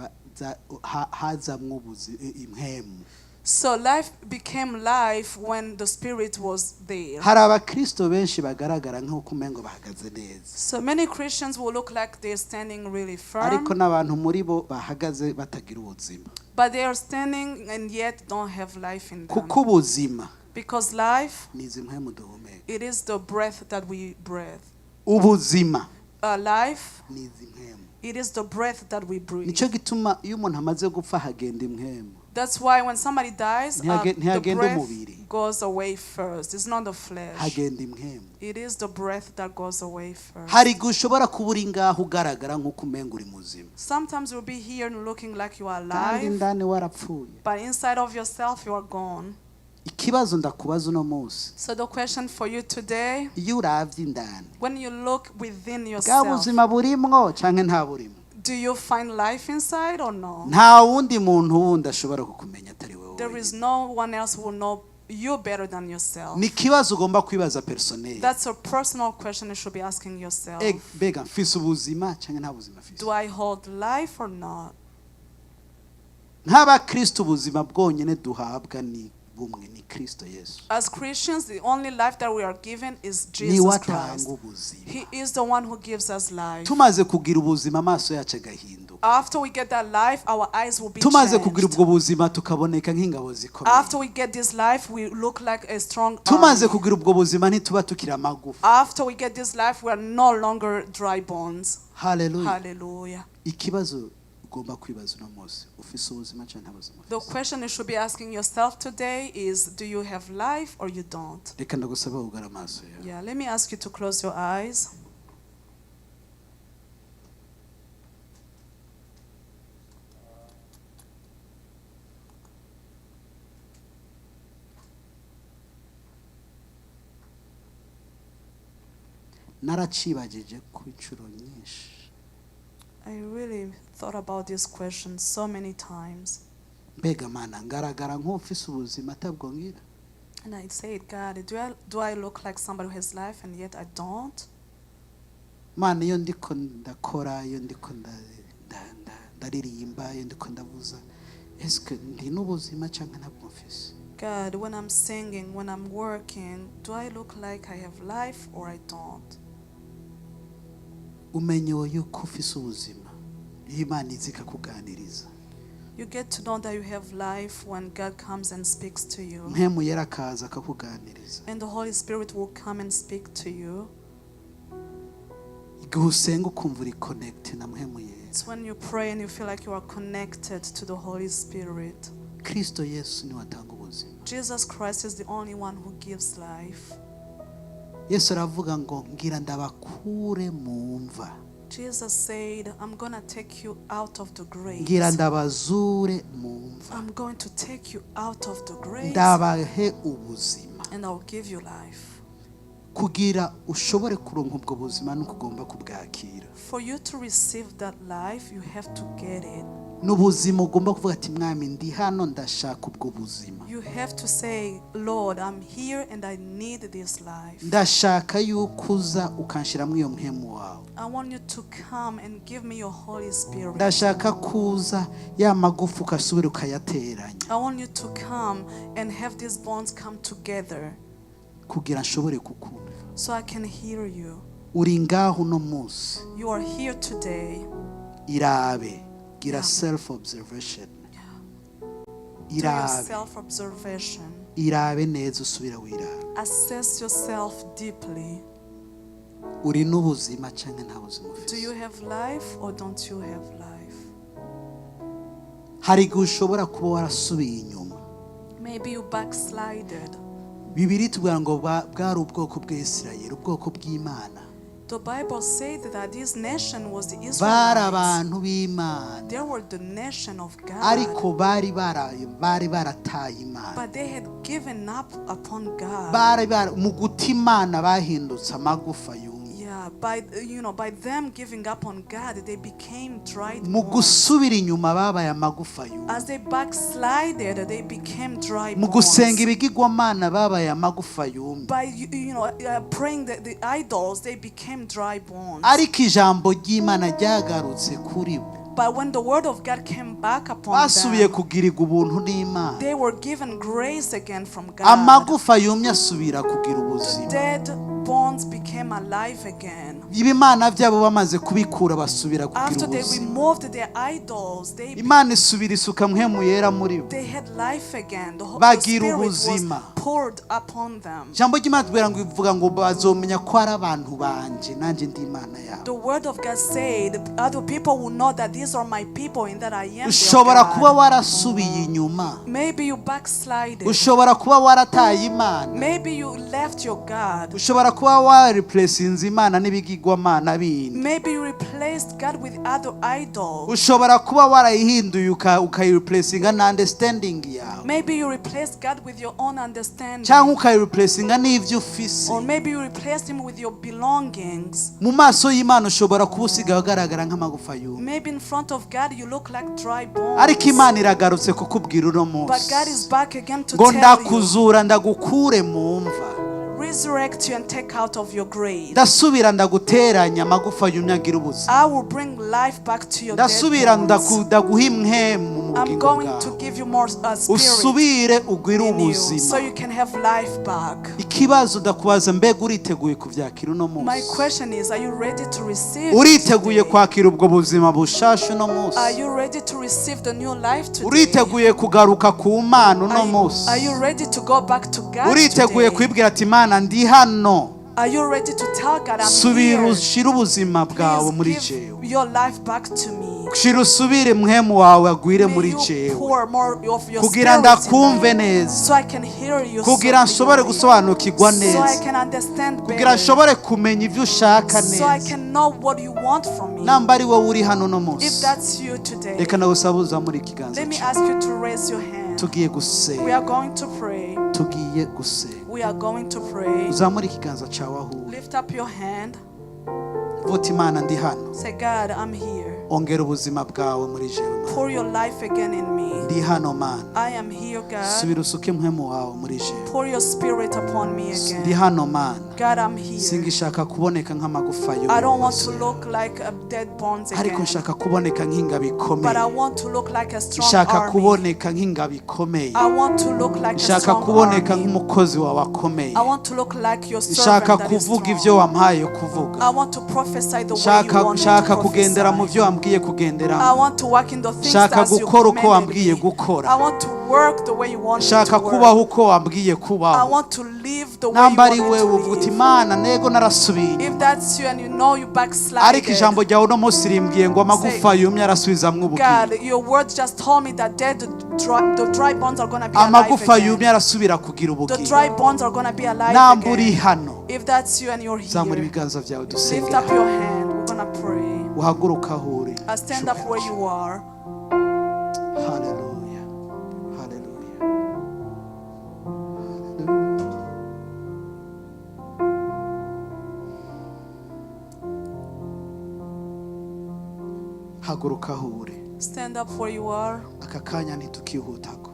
hazamwo impemu. So life became life when the Spirit was there. Hari abakristo benshi bagaragara nk'uko umengo bahagaze neza. So many Christians will look like they're standing really firm. Ariko n'abantu muri bo bahagaze batagira ubuzima. But they are standing and yet don't have life in them. Kuko ubuzima. Because life, nizi mpemu duhumeka. It is the breath that we breathe. Ubuzima. Life, nizi mpemu. It is the breath that we breathe. Nico gituma iyo umuntu amaze gupfa hagenda impemu. That's why when somebody dies, the breath umubiri. goes away first. It's not the flesh. Hagenda impemu. It is the breath that goes away first. Hari gushobora kuburi ngaho ugaragara nk'uko umenga uri muzima. Sometimes you'll be here and looking like you are Kandi alive. ndani warapfuye. But inside of yourself you are gone. Ikibazo ndakubaza uno munsi. So the question for you today, iyo uravye indani, when you look within yourself, bwa buzima burimwo canke nta burimo? Do you find life inside or no? Nta wundi muntu wundi ashobora kukumenya atari wewe. There is no one else who will know you better than yourself. Ni kibazo ugomba kwibaza personnel. That's a personal question you should be asking yourself. Bega mfise ubuzima canke nta buzima mfise? Do I hold life or not? nk'abakristo ubuzima bwonyine duhabwa ni bumwe ni Kristo Yesu. As Christians, the only life that we are given is Jesus Christ. He is the one who gives us life. Tumaze kugira ubuzima amaso yacu agahinduka. After we get that life, our eyes will be tumaze kugira ubwo buzima tukaboneka nk'ingabo zikomeye. After we get this life, we look like a strong tumaze kugira ubwo buzima ntituba tukira amagufa. After we get this life, we are no longer dry bones. Hallelujah. Hallelujah. Ikibazo ugomba kwibaza uno munsi ufise ubuzima cyangwa nta buzima. The question you should be asking yourself today is, do you have life or you don't? Reka ndagusaba ugara amaso yawe. Yeah, let me ask you to close your eyes. Naracibagije ku inshuro nyinshi. I really thought about this question so many times. Mbega mana ngaragara nk'ufise ubuzima atabwo ngira. And I said, God, do I look like somebody who has life and yet I don't? Mana iyo ndiko ndakora iyo ndiko ndaririmba iyo ndiko ndavuza eske ndi n'ubuzima cyangwa ntabwo mfise. God, when I'm singing, when I'm working, do I look like I have life or I don't? Umenye yuko ufise ubuzima Imana izika kuganiriza. You get to know that you have life when God comes and speaks to you. Mpemu yera kaza akakuganiriza. And the Holy Spirit will come and speak to you. Gusenga ukumva uri connect na mpemu yera. It's when you pray and you feel like you are connected to the Holy Spirit. Kristo Yesu ni watanga ubuzima. Jesus Christ is the only one who gives life. Yesu aravuga ngo ngira ndabakure mu mva. Jesus said, I'm going to take you out of the grave. Ngira ndabazure mu mva. I'm going to take you out of the grave. Ndabahe ubuzima. And I'll give you life. Kugira ushobore kuronka ubwo buzima nuko ugomba kubwakira. For you to receive that life, you have to get it. N'ubuzima ugomba kuvuga ati mwami ndi hano ndashaka ubwo buzima. You have to say, Lord, I'm here and I need this life. Ndashaka yuko uza ukanshiramo iyo mpemu wawe. I want you to come and give me your Holy Spirit. Ndashaka kuza ya magufa ukasubira ukayateranya. I want you to come and have these bones come together. Kugira nshobore kukumva. So I can hear you. Uri ngaho no munsi. You are here today. Irabe. Gira self observation. Irabe. Self observation. Irabe neza usubira wirabe. Assess yourself deeply. Uri n'ubuzima cyangwa nta buzima ufite. Do you have life or don't you have life? Hari gushobora kuba warasubiye inyuma. Maybe you backslided. Bibiri tubwira ngo bwari ubwoko bw'Isirayeli, ubwoko bw'Imana. The Bible said that this nation was the Israelites. Bari abantu b'Imana. They were the nation of God. Ariko bari barataye Imana. But they had given up upon God. Bari mu guta Imana bahindutse amagufa yumye. Yeah, by them giving up on God, they became dried bones. Mu gusubira inyuma babaye amagufa yumye. As they backslided, they became dry bones. Mu gusenga ibigirwamana babaye amagufa yumye. By praying the idols, they became dry bones. Ariko ijambo ry'Imana ryagarutse kuri bo. But when the word of God came back upon basubiye them, kugirirwa ubuntu n'Imana. they were given grace again from God. Amagufa yumye asubira kugira ubuzima. Dead bones became alive again. Ibimana byabo bamaze kubikura basubira kugira After they ubuzima. removed their idols, Imana isubira isuka mpemu yera muri bo. they had life again. The Bagira Spirit was ubuzima. poured upon them. Jambo ry'Imana tubwira ngo ivuga ngo bazomenya ko ari abantu banje nanje ndi Imana yabo. The word of God said, other people will know that these are my people and that I am their Ushobora kuba God. warasubiye inyuma. Maybe you backslided. Ushobora kuba warataye Imana. Maybe you left your God. Ushobora kuba wareplacinze Imana n'ibigirwamana bindi. Maybe you replaced God with other idols. Ushobora kuba warayihinduye ukayireplacinga na understanding yawe. Maybe you replaced God with your own understanding. Cyangwa ukayireplacinga n'ivyo ufise. Or maybe you replaced him with your belongings. Mu maso y'Imana ushobora kuba usigaye ugaragara nk'amagufa yumye. Maybe in front of God you look like dry bones. Ariko Imana iragarutse kukubwira uno But munsi. God is back again to Ngo tell you, ndakuzura ndagukure mu mva. resurrect you and take out of your grave. Ndasubira ndaguteranya amagufa yumye agira ubuzima. I will bring life back to your dead Ndasubira bones. ndaguha impwemu mu I'm going to give you more spirit usubire ugwire in you, ubuzima so you can have life back. ikibazo ndakubaza mbega uriteguye kuvyakira uno munsi My question is, are you ready to receive uriteguye today? kwakira ubwo buzima bushasha uno munsi Are you ready to receive the new life today? uriteguye kugaruka ku Mana uno munsi Are you ready to go back to God uriteguye today? kwibwira ati Mana ndi hano Are you ready to tell God, I'm subira here? ushira ubuzima bwawe Please muri give jewe your life back to me. shira usubire mwemu wawe agwire May muri you jewe pour more of your kugira spirit ndakumve in me, neza so I can hear you, kugira nshobore gusobanukirwa so I neza can understand kugira better, nshobore kumenya ivyo ushaka so I neza can know what you want from me. namba ari wowe uri hano no If munsi that's you today, reka nagusabuza muri ikiganza let me cyawe ask you to raise your hand. tugiye We gusenga are going to pray. tugiye gusenga We are going to pray. uzamura ikiganza cyawe aho uri Lift up your hand. vuta Imana ndi hano Say, God, I'm here. ongera ubuzima bwawe muri jewe Mana. Pour your life again in me. ndi hano Mana I am here, God. subira usuke mwemu wawe muri jewe Pour your spirit upon me ndi again. hano Mana God, I'm here. singishaka kuboneka nk'amagufa I don't want y'uburozi to look like a dead bones ariko again, nshaka kuboneka nk'ingabo but ikomeye I want to look like a strong nshaka army. kuboneka nk'ingabo ikomeye I want to look like a nshaka strong kuboneka army. nk'umukozi wawe akomeye I want to look like your nshaka servant that is kuvuga ibyo strong. wampaye kuvuga I want to prophesy the way you nshaka want me to nshaka kugendera mu prophesy. byo wambwiye I kugenderamo want to work in the things nshaka that you gukora uko commanded wambwiye me. gukora I want to work the way you want me nshaka to kubaho work. uko wambwiye I kubaho want to live the way you namba want ari me wewe to uvuga uti live. Imana nego narasubiye If that's you and you know you ariko backslided, ijambo ryawe uno munsi rimbwiye ngo amagufa yumye arasubizamwo ubugingo God, your words just told me that the dry bones are going to be amagufa alive yumye again. arasubira kugira The ubugingo dry bones are going to be alive namba uri again. hano If that's you and you're zamura here, ibiganza byawe lift dusenge up your hand. We're going to pray. uhaguruka aho uri Stand up where you are. haleluya haleluya haguruka aho uri Stand up where you are. aka kanya ntitukihutako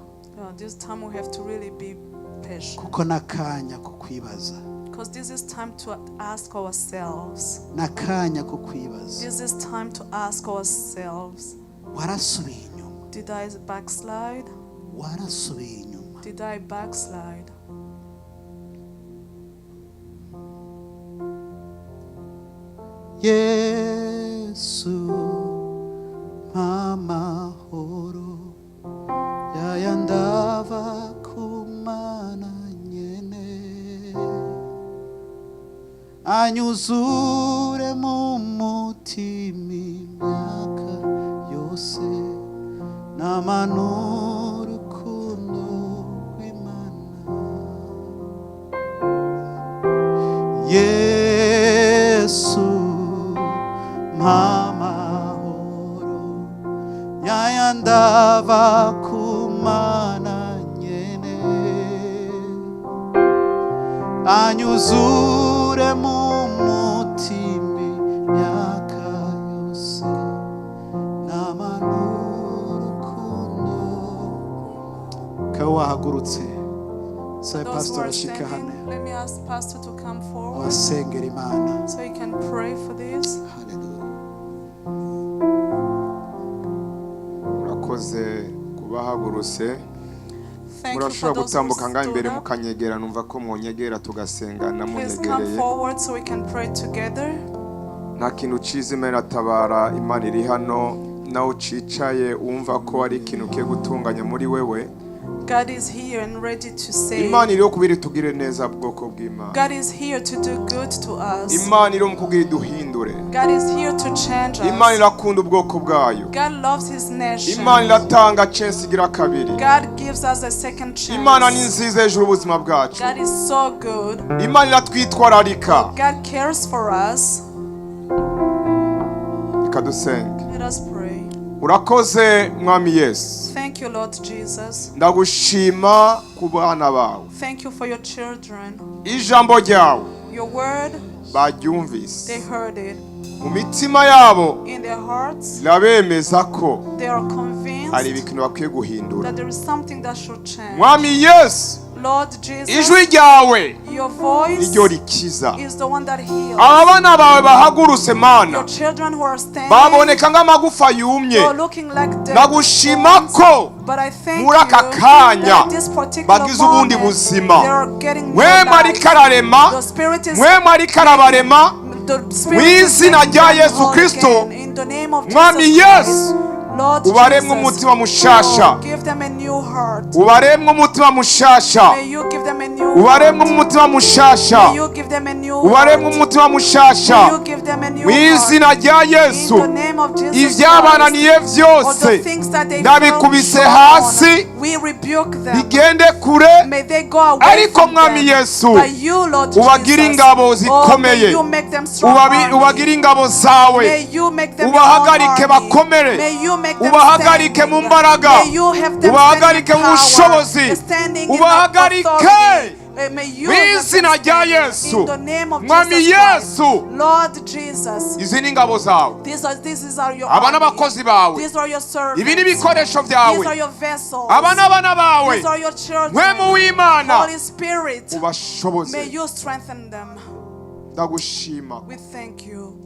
This time we have to really be patient, kuko n'akanya ko kwibaza because this is time to ask ourselves. n'akanya ko kwibaza This is time to ask ourselves, warasubiye inyuma did I backslide? warasubiye inyuma Did I backslide? Yesu amahoro yayandava kumana nyene anyuzure mu mutima imyaka yose namanura urukundo rw'Imana Yesu amahoro yayandava kumana nyene anyuzure mu mutima imyaka yose namanura urukundo ukaba wahagurutse sabe Those who pastor are ashika hano standing, let me ask Pastor to come forward abasengera Imana so he can pray for this. murakoze kubahagurutse Thank you for murashobora those who gutambuka ngaho imbere stood up. mukanyegera numva ko mwonyegera tugasengana Please come munyegereye forward so we can pray together. nta kintu ciza Imana iratabara Imana iri hano nawe ucicaye wumva ko ari ikintu kiye gutunganya muri wewe God is here and ready to save. Imana iriho kubiri tugire neza bwoko bw'Imana God is here to do good to us. Imana iriho mu kugira iduhindure God is here to change Imana us. irakunda ubwoko bwayo God loves his nation. Imana iratanga chance igira kabiri God gives us a second Imana ni chance. nziza hejuru ubuzima bwacu God is so good. Imana iratwitwararika God cares for us. ikadusenge Let us pray. urakoze mwami Yesu Thank you, Lord Jesus. ndagushima ku bana bawe Thank you for your children. ijambo ryawe Your word, baryumvise they heard it. mu mitima yabo In their hearts, irabemeza ko they are hari convinced ibintu bakwiye guhindura that there is something that should change. mwami Yesu Lord Jesus, ijwi ryawe Your voice niryo rikiza. is the one that heals. Abana bawe bahagurutse Mana Your children who are standing, baboneka nk'amagufa yumye. you're looking like dead Ndagushima ko but I thank muri aka you kanya that at this particular bagize ubundi moment, buzima. they are getting new Mwema life. ariko ararema, The Spirit is mwema ariko arabarema the Spirit mu is izina making rya them Yesu whole Kristo. again. In the name of Mwami Jesus Yesu, Christ, Lord ubaremwe Jesus, umutima mushasha. oh, give them a new heart. Ubaremwe umutima mushasha. May you give them a new Ubaremwe heart. umutima mushasha. May you give them a new Ubaremwe heart. umutima mushasha. May you give them a new mu izina heart. rya In Yesu. the name of Jesus Ibyabananiye Christ, all the byose things that they ndabikubise fell hasi, short on, we rebuke them. bigende kure. May they go away Ariko from Mwami them. Yesu, By you, Lord ubagire Jesus, ingabo oh, may zikomeye. you make them strong Ubagire army. ingabo zawe. May you make them Ubahagarike your own army. bakomere. May you make them Ubahagarike mu standing. mbaraga. May you have them Ubahagarike standing mu in bushobozi. power, standing in Ubahagarike authority. May you mu have izina them rya standing. Yesu. In the name of Mwami Jesus Christ. Yesu, Lord Jesus, izi ni ingabo zawe. these are your Aba army. n'abakozi bawe. These are your servants. Ibi ni ibikoresho These are byawe. your vessels. Aba n'abana bawe. These are your children. Mwemu w'Imana, Holy Spirit, may ubashoboze. you strengthen them. Ndagushima We thank you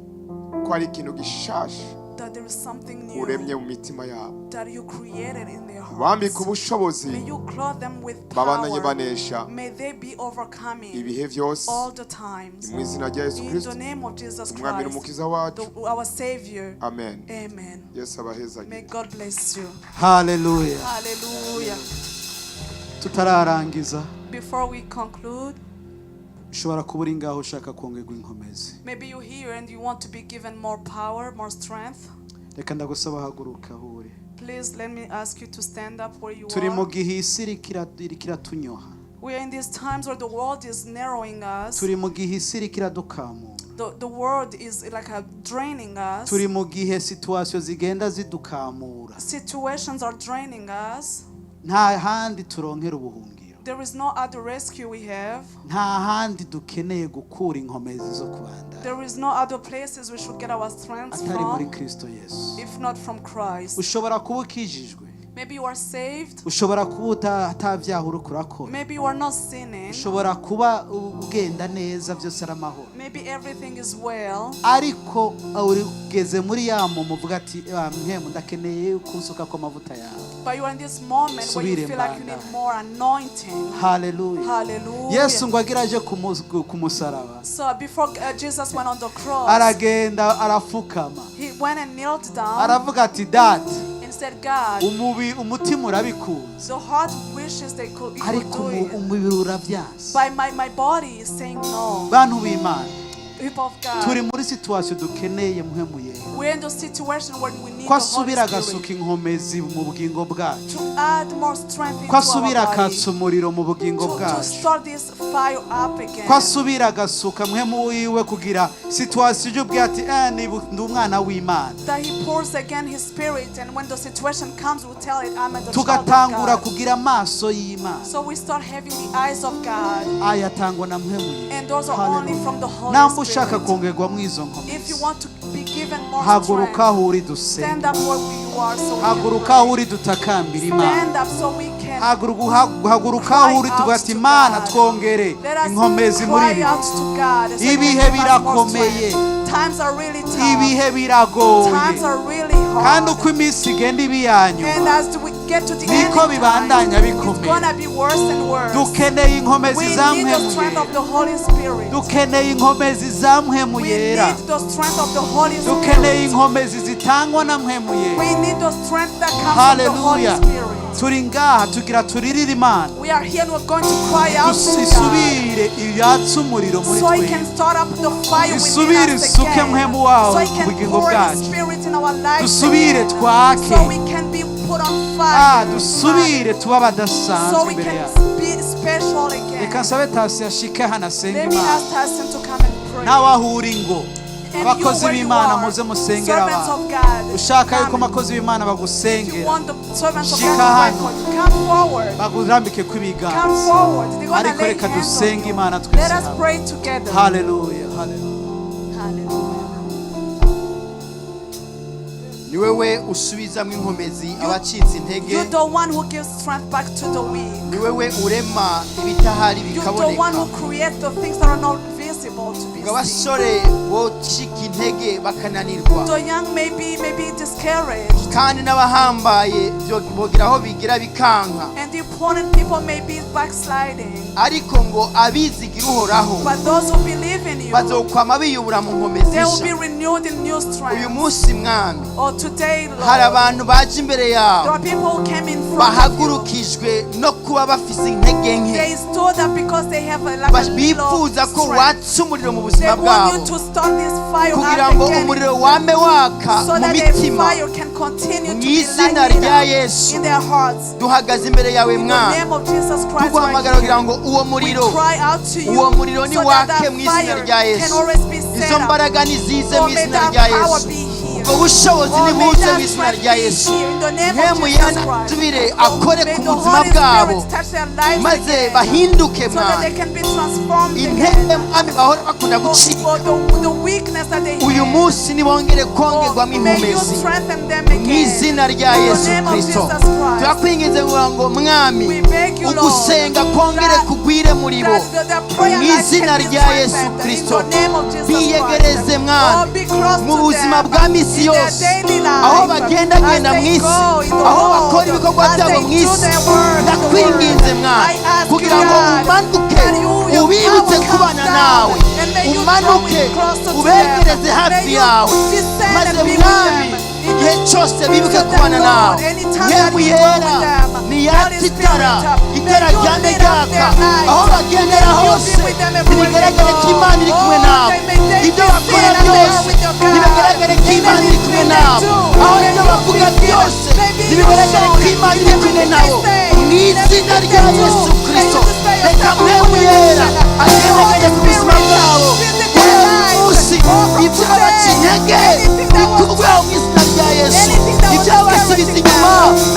ko ari ikintu gishasha that there is something new uremye mu mitima yabo. that you created in their Bambika hearts. ubushobozi, May you clothe them with babandanye power. banesha May they be overcoming ibihe byose all the times. mu izina rya Yesu In Kristo, the name of Jesus umwami Christ, n'umukiza wacu. our Savior. Amen. Amen. Yesu abahezagire. May God bless you. haleluya. Hallelujah. Tutararangiza, Before we conclude, ushobora kuba uri ngaho ushaka kongerwa inkomezi. maybe you're here and you want to be given more power, more strength. Reka ndagusaba haguruka aho uri. Please let me ask you to stand up where you Turi mu are. gihe isi iriko iratunyoha. We are in these times where the world is narrowing us. Turi mu gihe isi iriko iradukamura. The world is like draining us. Turi mu gihe situasiyo zigenda zidukamura. Situations are draining us. Nta handi turonkera ubuhungiro. There is no other rescue we have. Nta handi dukeneye gukura inkomezi zo kubandanya. There is no other places we should get our strength Atari muri from, Kristo Yesu. if not from Christ. Ushobora kuba ukijijwe. Maybe you are saved. Ushobora kuba atavyaha uriko urakora. Maybe you are not sinning. Ushobora kuba ugenda neza byose ari amahoro. Maybe everything is well. Ariko urigeze muri yamo muvuga ati mpemu ndakeneye kunsuka ko amavuta yawe. But you are in this moment where you feel like you need more anointing. Hallelujah. Hallelujah. Yesu ngo agiraje kumusaraba. So before Jesus went on the cross, Aragenda arafukama. he went and knelt down Aravuga ati data and said, God, umutima urabikunze. the heart wishes they could Ariko do it. umubiri uravyanse. But my body is saying no. Bantu b'Imana. People of Turi God, muri situation dukeneye muhemu yera. we're in the situation where we need Ko the Holy asubira Spirit agasuka inkomezi mu bugingo bwacu. to add more strength into Ko asubira our body, akatsa umuriro mu bugingo to bwacu. start this fire up again. Ko asubira agasuka muhemu wiwe kugira situation y'ubwe ati ndi umwana w'Imana. That he pours again his spirit, and when the situation comes, we tell it, I'm at the child Tugatangura of God. kugira amaso y'Imana. So we start having the eyes of God, Ayatangwa na muhemu yera. and those are only from the Holy Namba ushaka Spirit. kongerwa mu izo If you nkomezi. want to be given more Haguruka strength, aho uri dusenge. stand up where you are so we Haguruka can aho pray. uri dutakambira Imana. Stand up so we can Haguruka aho uri tugati Imana twongere let us inkomezi muri cry ibi out bihe. to God and say, Ibihe "Give us more birakomeye. strength." Times are really tough. Ibihe biragoye. Times are really Kandi hard. uko iminsi igenda And ibiyanyuma as we get to the end niko of time, bibandanya it's bikomeye. gonna be worse and worse. Dukeneye inkomezi We za need the strength muhemu of the Holy Spirit. dukeneye inkomezi za muhemu We yera. need the strength of the Holy Dukeneye Spirit. inkomezi zitangwa na muhemu yera. We need the strength that comes from the Holy Hallelujah. Spirit. Turi ngaha tugira turirire Imana. We are here and we're going to cry out to God Isubire ibyatsa umuriro muri so He twe. can start up the fire within Isubire us isuke again. muhemu wawe So He ku can bugingo pour His bwacu. Spirit in our lives Dusubire again. twake. So we can be put on fire. Dusubire tuba So badasanzwe we imbere can yawe. be special again. Reka nsabe Tasi ashike hano asenge Let me Imana. ask Tyson to come and pray. Nawe aho uri ngo And abakozi you, where you b'Imana are, muze musengera servants abantu. of God, Ushaka yuko come. abakozi b'Imana If you bagusengera want the servants of Shika God to pray hano. for you, come forward. bagurambike Come kw'ibiganza. forward. They're going to Ariko lay reka hands on dusenge you. Imana Let twese us hamwe. pray together. Hallelujah, hallelujah. Hallelujah. ni wewe usubizamo inkomezi abacitse intege. You're the one who gives strength back to the weak. Ni wewe urema ibitahari bikaboneka. You're the one who creates the things that are not visible to be seen. Abasore bocika intege bakananirwa. The young may be discouraged. Kandi n'abahambaye bogira aho bigira bikanka. And the important people may be backsliding. Ariko ngo abizigira uhoraho. But those who believe in you, bazokwama biyubura mu nkomezi. They will be renewed in new strength. Uyu munsi mwami. Or today, Lord. Hari abantu baje imbere yawe. There are people who came in front bahagurukijwe no kuba bafise intege nke. They stood up because they have a lack of bifuza ko watsa umuriro mu buzima bwabo. They want you to start this fire kugira ngo umuriro wame waka mu mitima. Mu izina rya Yesu duhagaze imbere yawe mwami. Tuguhamagara kugira ngo uwo muriro ni wake mu izina rya Yesu. Izo mbaraga nizize mu izina rya Yesu. Ubwo bushobozi nibuze mu izina rya Yesu. Mpemu yanatubire akore ku buzima bwabo maze bahinduke mwami. Intege mwami bahora bakunda gucika. Uyu munsi nibongere kongerwamo inkomezi mu izina rya Yesu Kristo. Turakwinginze ngo mwami ugusenga kongere kugwire muri bo mu izina rya Yesu Kristo. Biyegereze mwami mu buzima bwa misi yose aho bagenda mu isi aho bakora ibikorwa byabo mu isi. Ndakwinginze mwami kugira ngo umanuke ubibutse kubana nawe, umanuke ubegereze hafi yawe maze mwami igihe cyose bibuke kubana nawe. Yewe yera ni yatsi itara ryame ryaka aho bagendera hose bigaragare ko Imana iri kumwe nabo. Ibyo bakora byose bigaragare ko Imana iri kumwe nabo. Aho ibyo bavuga byose bigaragare ko Imana iri kumwe nabo mu izina rya Yesu Kristo. Reka mwewe yera agerageze ku buzima bwabo uyu munsi. Ibyo bakinege bikurweho mu izina rya Yesu. Ibyo basubiza inyuma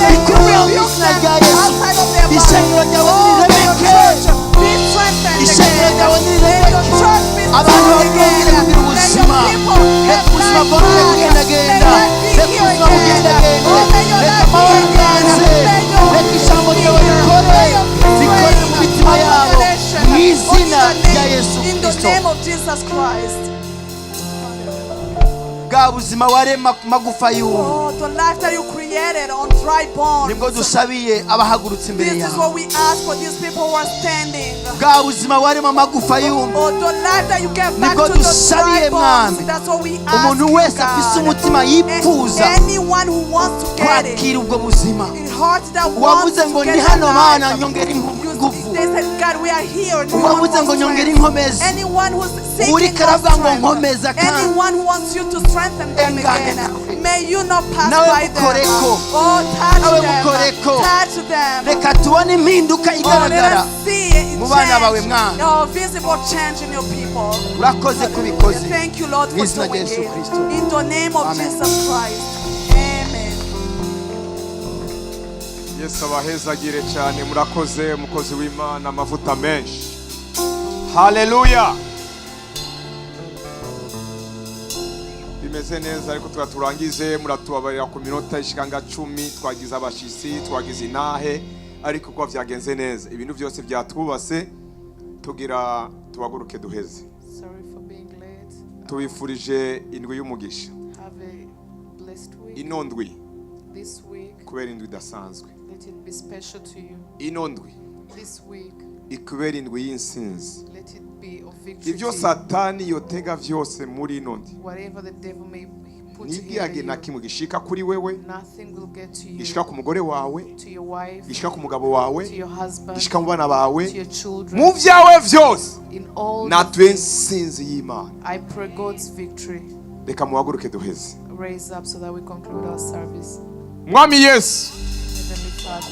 bikurweho mu izina rya Yesu. Ishengero ryawe nirebeke, ishengero ryawe nirebeke. Abantu bakongere kugira ubuzima. Reka ubuzima bwongere kugendagenda, reka ubuzima bugendagende, reka amahoro aganze, reka ijambo ryawe rikore mu mitima yabo mu izina rya Yesu Kristo. Bwa buzima warema ku magufa y'uwo nibwo dusabiye abahagurutse imbere yawe. Bwa buzima warema amagufa y'uwo nibwo dusabiye mwami. Umuntu wese afise umutima yifuza kwakira ubwo buzima. Wavuze ngo ndi hano Mana nyongera ingufu. Wavuze ngo nyongera inkomezi. Uri karavuga ngo nkomeza kandi may you not pass by them. Oh, touch them. Reka tubone impinduka igaragara mu bana bawe mwana. Oh, visible change in your people. Urakoze kubikoze. Thank you, Lord, for doing it. In the name of Jesus Christ. Amen. Yesu abahezagire cyane. Murakoze umukozi w'Imana amavuta menshi. Hallelujah. Bimeze neza ariko turaturangize muratubabarira ku minota ishikanga 10 twagize abashisi twagize inahe ariko kwa vyagenze neza ibintu byose byatwubase tugira tubaguruke duheze. Sorry for being late. Tubifurije indwi y'umugisha. Have a blessed week. Inondwi. This week. Kubera indwi dasanzwe. Let it be special to you. Inondwi. This week. Ikubera indwi y'insinzi. Let it be of victory. Ibyo Satani yotega vyose muri inondi. Whatever the devil may put Nigiyage na kimwe gishika kuri wewe. Nothing will get to you. Gishika ku mugore wawe. To your wife. Gishika ku mugabo wawe. To your husband. Gishika mu bana bawe. To your children. Mu vyawe vyose. In all. Natwe nsinzi y'Imana. I pray God's victory. Reka muhaguruke duheze. Raise up so that we conclude our service. Mwami Yesu.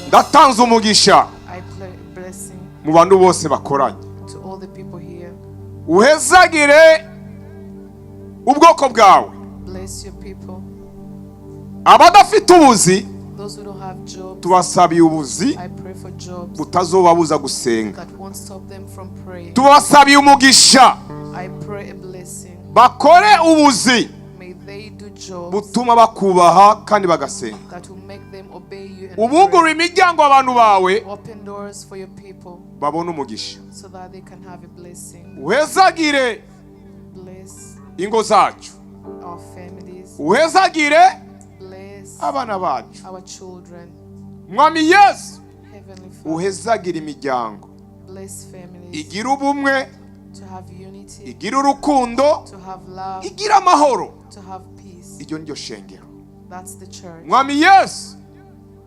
Ndatanze umugisha. I pray blessing. Mu bantu bose bakoranye. To all the people here. Uhezagire ubwoko bwawe. Bless your people. Abadafite ubuzi Those who don't have jobs, tubasabiye ubuzi I pray for jobs butazobabuza gusenga. that won't stop them from praying. Tubasabiye umugisha I pray a blessing. bakore ubuzi May they do jobs butuma bakubaha kandi bagasenga. that will make them obey you and Ubugura pray. imiryango abantu bawe Open doors for your people babone umugisha. so that they can have a blessing. Uhezagire Bless ingo zacu, our families. uhezagire Bless abana bacu. our children. Mwami Yesu, Heavenly Father, uhezagire imiryango, bless families igira ubumwe, to have unity, igira urukundo, to have love, igira amahoro. to have peace. Iryo niryo shengero. That's the church. Mwami Yesu,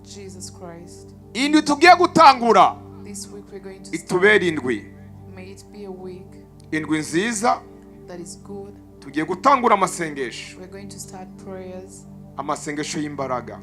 Jesus Christ. indwi tugiye gutangura This week we're going to start. itubere indwi, May it be a week indwi nziza. that is good. Tugiye gutangura amasengesho, We're going to start prayers, amasengesho y'imbaraga,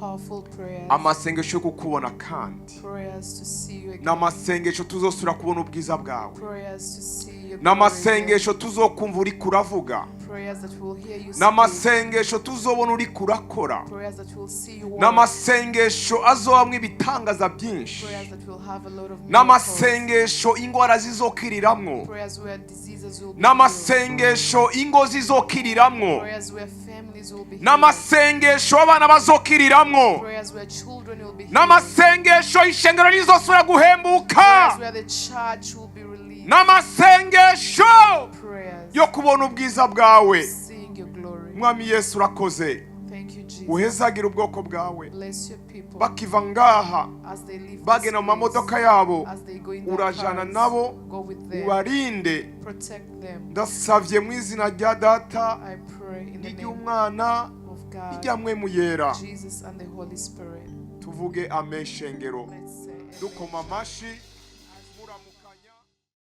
powerful prayers, amasengesho yo kukubona kandi, prayers to see you again, n'amasengesho tuzosura kubona ubwiza bwawe, prayers to see you again, n'amasengesho tuzokumva uri kuravuga, prayers that will hear you speak, n'amasengesho tuzobona uri kurakora, prayers that will see you work, n'amasengesho azobamwe ibitangaza byinshi, prayers that will have a lot of miracles, n'amasengesho ingwara zizokiriramwo, prayers where diseases will be healed, n'amasengesho ingo zizokiriramwo, prayers where families will be healed, n'amasengesho abana bazokiriramwo, prayers where children will be healed, n'amasengesho ishengero rizosubira guhembuka, prayers where the church will be released, n'amasengesho prayers yo kubona ubwiza bwawe. seeing your glory. Mwami Yesu urakoze, Thank you, Jesus. uhezagira ubwoko bwawe, Bless your people bakiva ngaha as they leave bagenda this mu place, mamodoka yabo, as they go in their urajana cars, nabo, go with them, ubarinde. protect them. Ndasavye mu izina rya Data, I pray in the name n'iry'Umwana, of God, n'iry'amwe mu yera. Jesus and the Holy Spirit. Tuvuge amen shengero, Let's say amen. dukoma amashi.